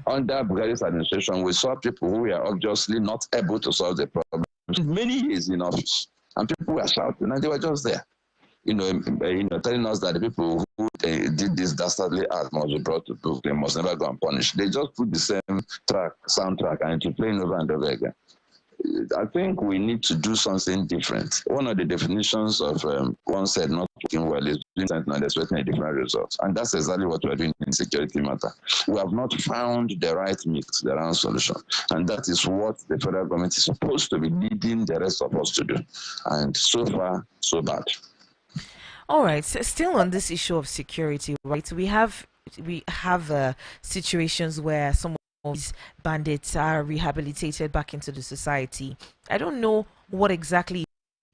Under Buhari's administration, we saw people who were obviously not able to solve the problem. Many years in office, and people were shouting, and they were just there. Telling us that the people who did this dastardly act must be brought to book, they must never go unpunished. They just put the same soundtrack, and to play over and over again. I think we need to do something different. One of the definitions of one said not working well is doing something and expecting a different result. And that's exactly what we're doing in security matter. We have not found the right mix, the right solution. And that is what the federal government is supposed to be leading the rest of us to do. And so far, so bad. All right. So still on this issue of security, right? We have situations where some of these bandits are rehabilitated back into the society. I don't know what exactly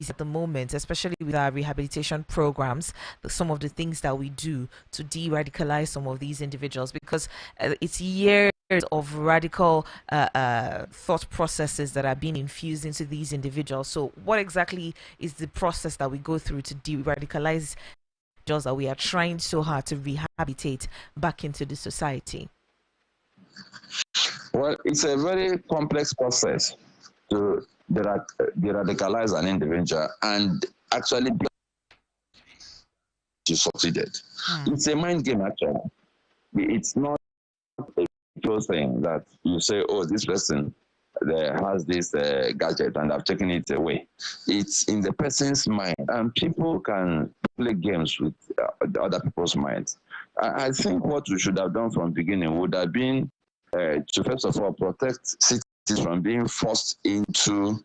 at the moment, especially with our rehabilitation programs, some of the things that we do to de-radicalize some of these individuals, because it's years of radical thought processes that are being infused into these individuals. So what exactly is the process that we go through to de-radicalize individuals that we are trying so hard to rehabilitate back into the society? Well, it's a very complex process to de-radicalize an individual and actually be succeeded. It's a mind game, actually. It's not a pure thing that you say, oh, this person has this gadget and I've taken it away. It's in the person's mind, and people can play games with other people's minds. I think what we should have done from the beginning would have been to first of all protect citizens from being forced into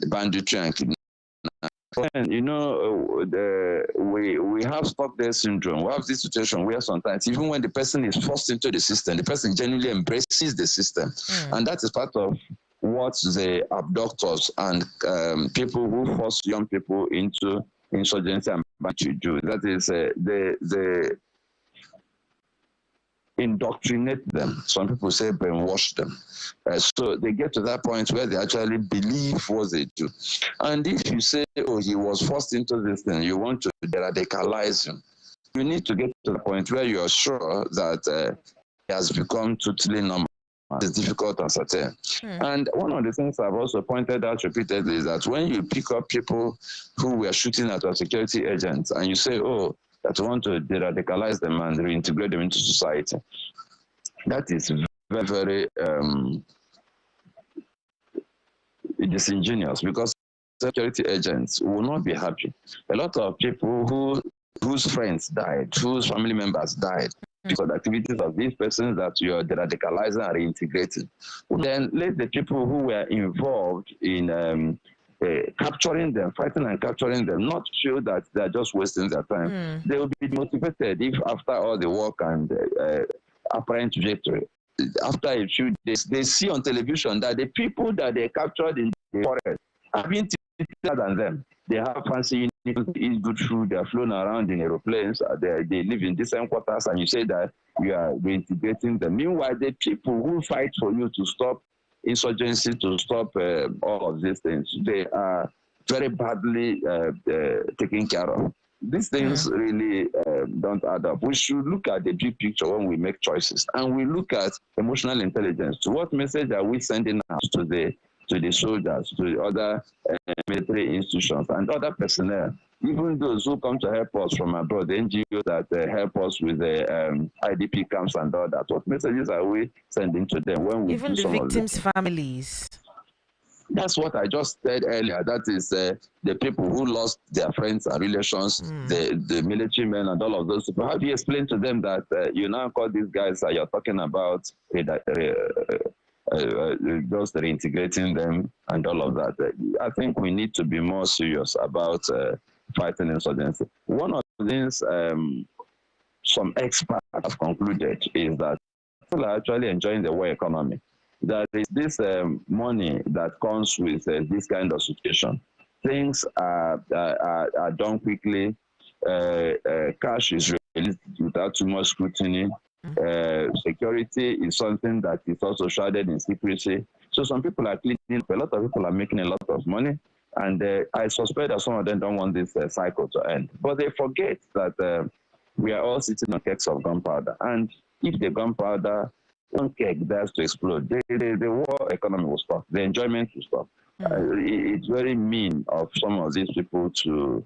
banditry and kidnapping. And we have Stockdale syndrome. We have this situation where sometimes even when the person is forced into the system, the person genuinely embraces the system, and that is part of what the abductors and people who force young people into insurgency and banditry do. That is the indoctrinate them. Some people say brainwash them. So they get to that point where they actually believe what they do. And if you say, oh, he was forced into this thing, you want to radicalize him, you need to get to the point where you are sure that he has become totally normal. It's difficult to ascertain. And one of the things I've also pointed out repeatedly is that when you pick up people who were shooting at our security agents and you say, oh, that want to de-radicalize them and reintegrate them into society, that is very, very disingenuous, because security agents will not be happy. A lot of people whose friends died, whose family members died, because of the activities of these persons that you are de-radicalizing and reintegrating. Then let the people who were involved in capturing them, fighting and capturing them, not feel that they're just wasting their time. They will be motivated if after all the work and apparent victory, after a few days, they see on television that the people that they captured in the forest have been better than them. They have fancy uniforms, eat good food, they are flown around in aeroplanes, they live in decent quarters, and you say that you are reintegrating them. Meanwhile, the people who fight for you to stop insurgency, to stop all of these things, they are very badly taken care of. These things really don't add up. We should look at the big picture when we make choices, and we look at emotional intelligence. So what message are we sending out to the soldiers, to the other military institutions and other personnel, even those who come to help us from abroad, the NGOs that help us with the IDP camps and all that? What messages are we sending to them when we Even do the some victims' of this? families. That's what I just said earlier. That is the people who lost their friends and relations, the military men and all of those people. How do you explain to them that you now call these guys that you're talking about just reintegrating them and all of that? I think we need to be more serious about fighting insurgency. One of the things some experts have concluded is that people are actually enjoying the war economy. That is this money that comes with this kind of situation. Things are done quickly. Cash is released without too much scrutiny. Security is something that is also shrouded in secrecy. So some people are cleaning up. A lot of people are making a lot of money. And I suspect that some of them don't want this cycle to end. But they forget that we are all sitting on cakes of gunpowder. And if the gunpowder, one cake dares to explode, the war economy will stop. The enjoyment will stop. It's very mean of some of these people to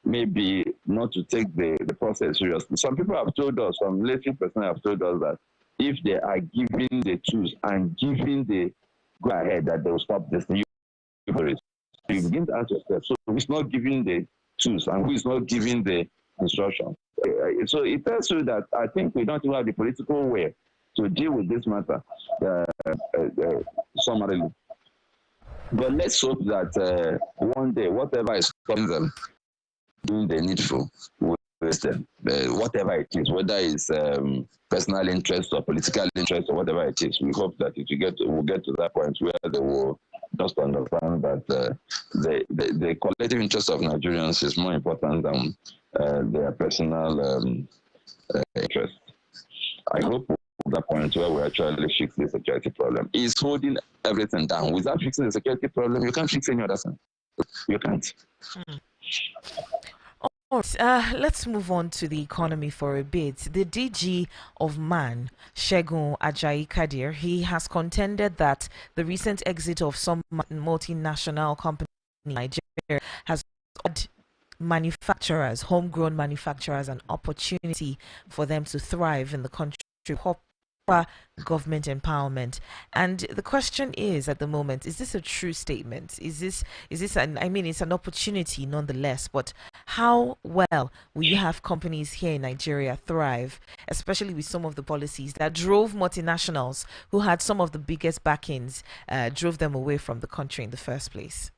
maybe not to take the process seriously. Some people have told us, some military personnel have told us that if they are given the tools and given the go ahead, that they will stop this thing. You begin to ask yourself, so who is not giving the tools and who is not giving the instruction? So it tells you that I think we don't even have the political will to deal with this matter summarily. But let's hope that one day, whatever is stopping them doing the needful will them, whatever it is, whether it's personal interest or political interest or whatever it is. We hope that we'll get to that point where they will just understand that the collective interest of Nigerians is more important than their personal interest. I hope that point where we actually fix the security problem is holding everything down. Without fixing the security problem, you can't fix any other thing. You can't. Let's move on to the economy for a bit. The DG of MAN, Shegun Ajayi Kadir, he has contended that the recent exit of some multinational companies in Nigeria has offered manufacturers, homegrown manufacturers, an opportunity for them to thrive in the country. Proper government empowerment. And the question is, at the moment, is this a true statement? Is this an, I mean, it's an opportunity nonetheless, but how well will you have companies here in Nigeria thrive, especially with some of the policies that drove multinationals who had some of the biggest backings, drove them away from the country in the first place?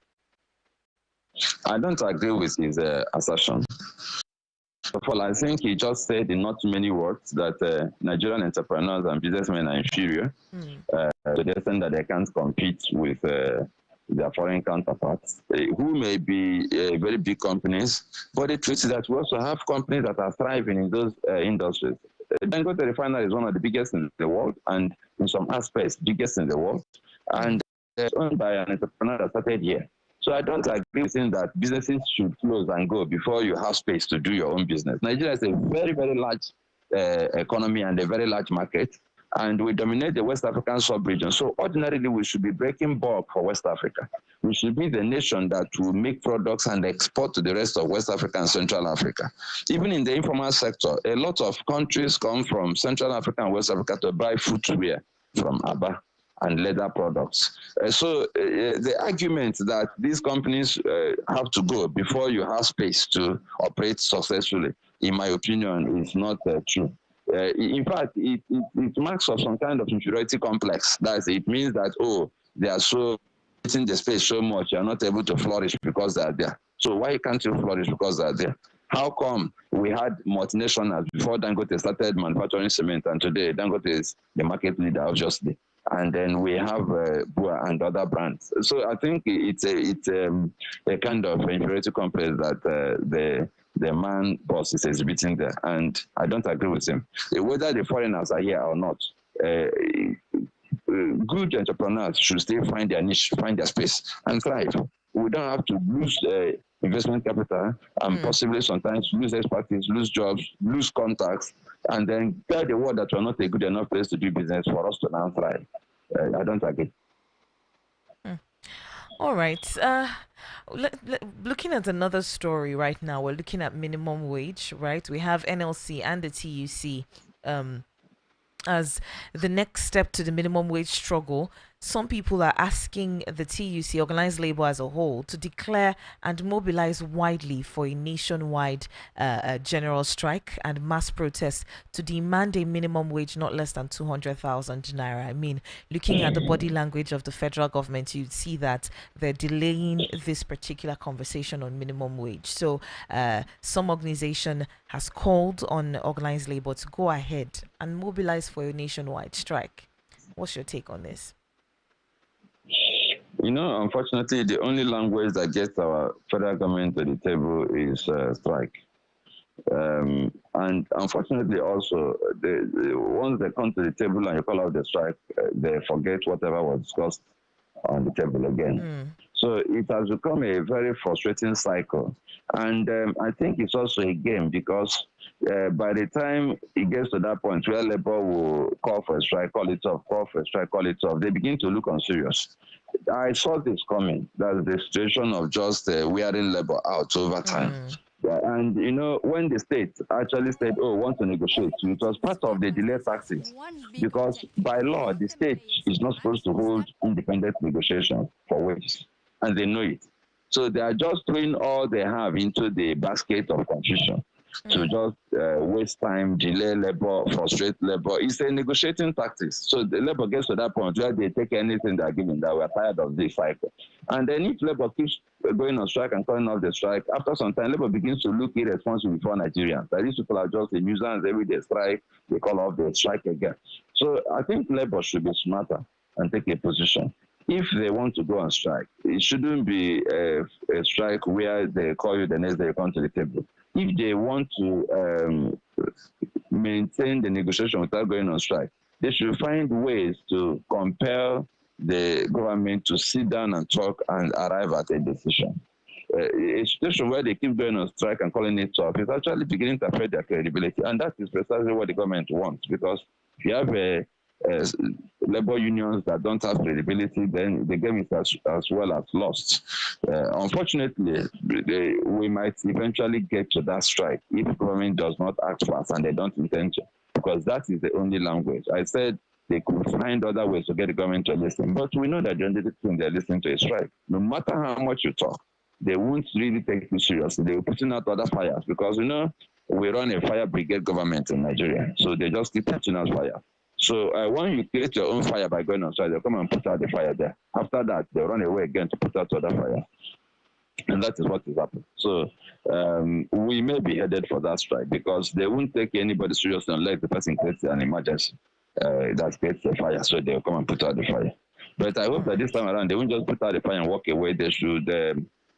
I don't agree with his assertion. First of all, I think he just said in not too many words that Nigerian entrepreneurs and businessmen are inferior to the extent that they can't compete with their foreign counterparts, who may be very big companies. But the truth is that we also have companies that are thriving in those industries. Dangote Refinery is one of the biggest in the world, and in some aspects, biggest in the world, and it's owned by an entrepreneur that started here. So I don't agree with saying that businesses should close and go before you have space to do your own business. Nigeria is a very, very large economy and a very large market, and we dominate the West African sub-region. So ordinarily, we should be breaking bulk for West Africa. We should be the nation that will make products and export to the rest of West Africa and Central Africa. Even in the informal sector, a lot of countries come from Central Africa and West Africa to buy footwear from Aba and leather products. So the argument that these companies have to go before you have space to operate successfully, in my opinion, is not true. In fact, it marks of some kind of inferiority complex. That's it means that, oh, they are so in the space so much, you're not able to flourish because they are there. So why can't you flourish because they are there? How come we had multinationals before Dangote started manufacturing cement, and today Dangote is the market leader, obviously, and then we have Bua and other brands. So I think it's a kind of inferiority complex that the man boss is exhibiting there, and I don't agree with him. Whether the foreigners are here or not, good entrepreneurs should still find their niche, find their space, and thrive. We don't have to lose investment capital and possibly sometimes lose expertise, lose jobs, lose contacts, and then tell the world that we're not a good enough place to do business for us to now thrive. I don't agree. All right. Looking at another story right now, we're looking at minimum wage, right? We have NLC and the TUC as the next step to the minimum wage struggle. Some people are asking the TUC, organized labor as a whole, to declare and mobilize widely for a nationwide general strike and mass protest to demand a minimum wage not less than 200,000 naira. I mean, looking at the body language of the federal government, you'd see that they're delaying this particular conversation on minimum wage. So some organization has called on organized labor to go ahead and mobilize for a nationwide strike. What's your take on this? You know, unfortunately, the only language that gets our federal government to the table is strike. And unfortunately, also, once they come to the table and you call out the strike, they forget whatever was discussed on the table again. So it has become a very frustrating cycle. And I think it's also a game because by the time it gets to that point where labor will call for a strike, call it off, call for a strike, call it off, they begin to look unserious. I saw this coming. That's the situation of just wearing labor out over time. Yeah, and you know, when the state actually said, "Oh, want to negotiate," it was part of the delay taxes, because by law the state is not supposed to hold independent negotiations for wages, and they know it. So they are just throwing all they have into the basket of confusion to just waste time, delay labor, frustrate labor. It's a negotiating tactics. So the labor gets to that point where they take anything they're given, that we're tired of this cycle. And then if labor keeps going on strike and calling off the strike, after some time, labor begins to look irresponsible before Nigerians. That these people are just the nuisance. Every day strike, they call off the strike again. So I think labor should be smarter and take a position. if they want to go on strike, it shouldn't be a strike where they call you the next day you come to the table. If they want to maintain the negotiation without going on strike, they should find ways to compel the government to sit down and talk and arrive at a decision. A situation where they keep going on strike and calling it tough is actually beginning to affect their credibility. And that is precisely what the government wants. Because if you have a labor unions that don't have credibility, then the game is as well as lost. Unfortunately, we might eventually get to that strike if government does not act fast, and they don't intend to, because that is the only language. I said they could find other ways to get the government to listen, but we know that the only thing they're listening to is strike. No matter how much you talk, they won't really take you seriously. They will putting out other fires because, we run a fire brigade government in Nigeria. So they just keep putting out fire. So when you create your own fire by going outside, they'll come and put out the fire there. After that, they'll run away again to put out other fire. And that is what is happening. So we may be headed for that strike because they won't take anybody seriously unless the person creates an emergency that creates a fire. So they'll come and put out the fire. But I hope that this time around, they won't just put out the fire and walk away.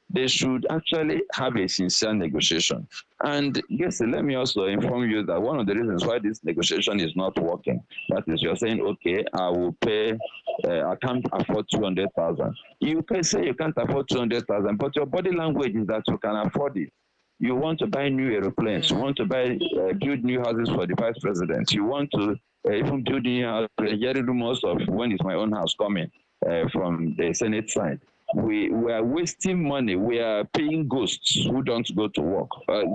They should actually have a sincere negotiation. And yes, let me also inform you that one of the reasons why this negotiation is not working, that is, you're saying, okay, I will pay, I can't afford 200,000. You can say you can't afford 200,000, but your body language is that you can afford it. You want to buy new aeroplanes. You want to build new houses for the vice president. You want to even build new houses. Hearing rumors of when is my own house coming from the Senate side. We are wasting money. We are paying ghosts who don't go to work.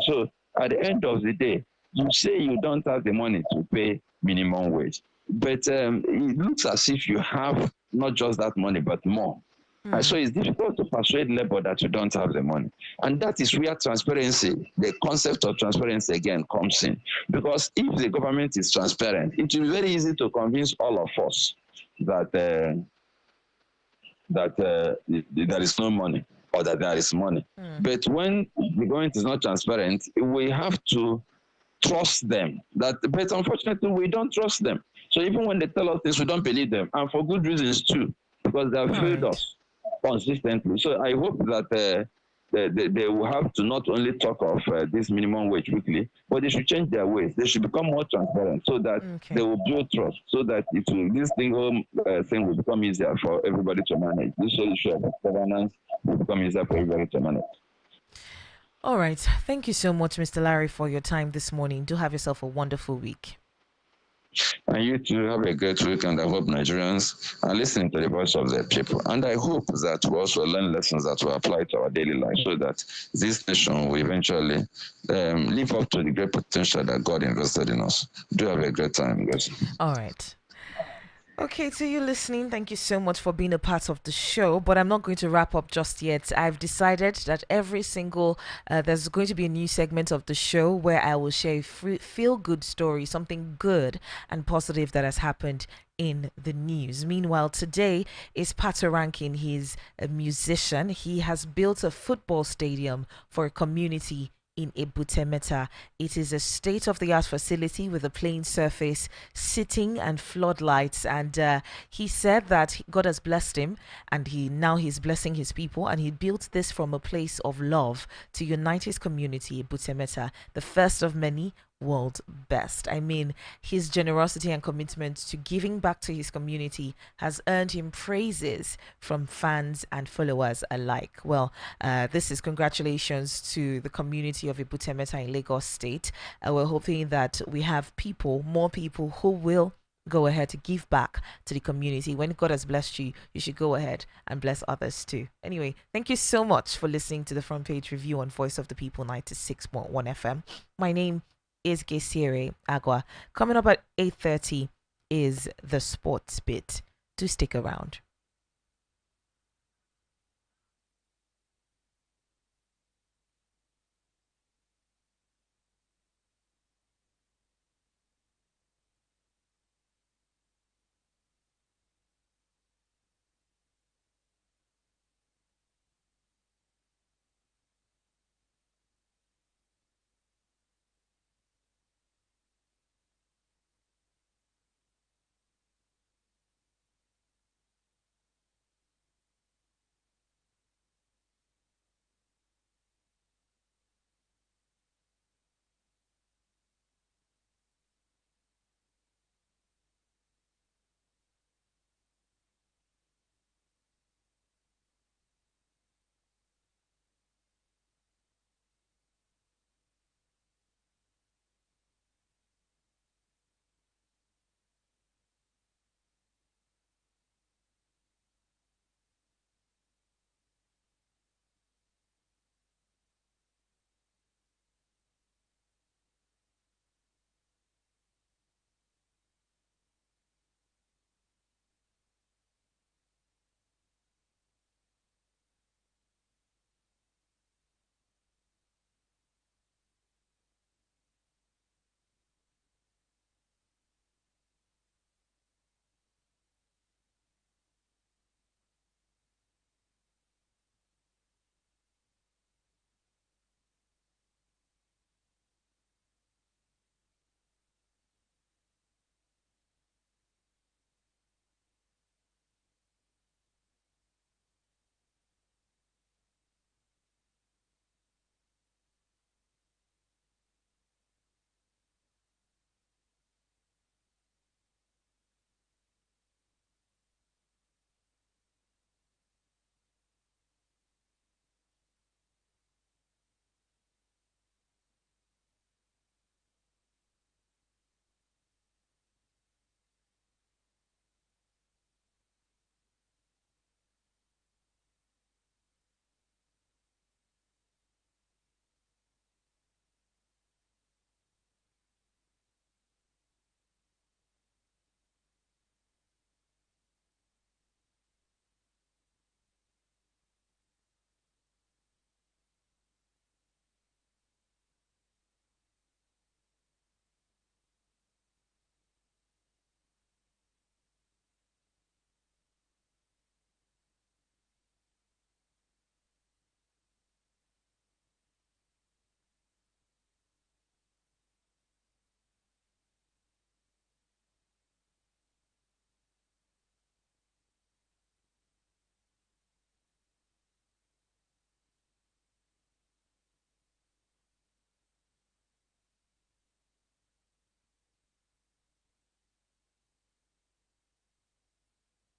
So at the end of the day, you say you don't have the money to pay minimum wage, but it looks as if you have not just that money, but more. And so it's difficult to persuade labor that you don't have the money. And that is where transparency, the concept of transparency again comes in. Because if the government is transparent, it will be very easy to convince all of us that there is no money or that there is money. But when the government is not transparent, we have to trust them. But unfortunately, we don't trust them. So even when they tell us this, we don't believe them. And for good reasons too, because they have failed us consistently. So I hope that they will have to not only talk of this minimum wage weekly, but they should change their ways. They should become more transparent so that they will build trust, so that this thing will become easier for everybody to manage. This issue of governance will become easier for everybody to manage. All right. Thank you so much, Mr. Larry, for your time this morning. Do have yourself a wonderful week. And you too have a great week, and I hope Nigerians are listening to the voice of their people. And I hope that we also learn lessons that will apply to our daily life so that this nation will eventually live up to the great potential that God invested in us. Do have a great time, guys. All right. Okay, to you listening, thank you so much for being a part of the show. But I'm not going to wrap up just yet. I've decided that there's going to be a new segment of the show where I will share a feel-good story, something good and positive that has happened in the news. Meanwhile, today is Pato Rankin. He's a musician. He has built a football stadium for a community in Ebutemeta. It is a state-of-the-art facility with a playing surface, sitting and floodlights. And he said that God has blessed him, and he's blessing his people. And he built this from a place of love to unite his community, Ebutemeta, the first of many, world best. I mean, his generosity and commitment to giving back to his community has earned him praises from fans and followers alike. Well, this is congratulations to the community of Ebutemeta in Lagos State. We're hoping that we have more people who will go ahead to give back to the community. When God has blessed you, you should go ahead and bless others too. Anyway, thank you so much for listening to the Front Page Review on Voice of the People 96.1 FM. My name is Gesire Agua. Coming up at 8:30 is the sports bit. Do stick around.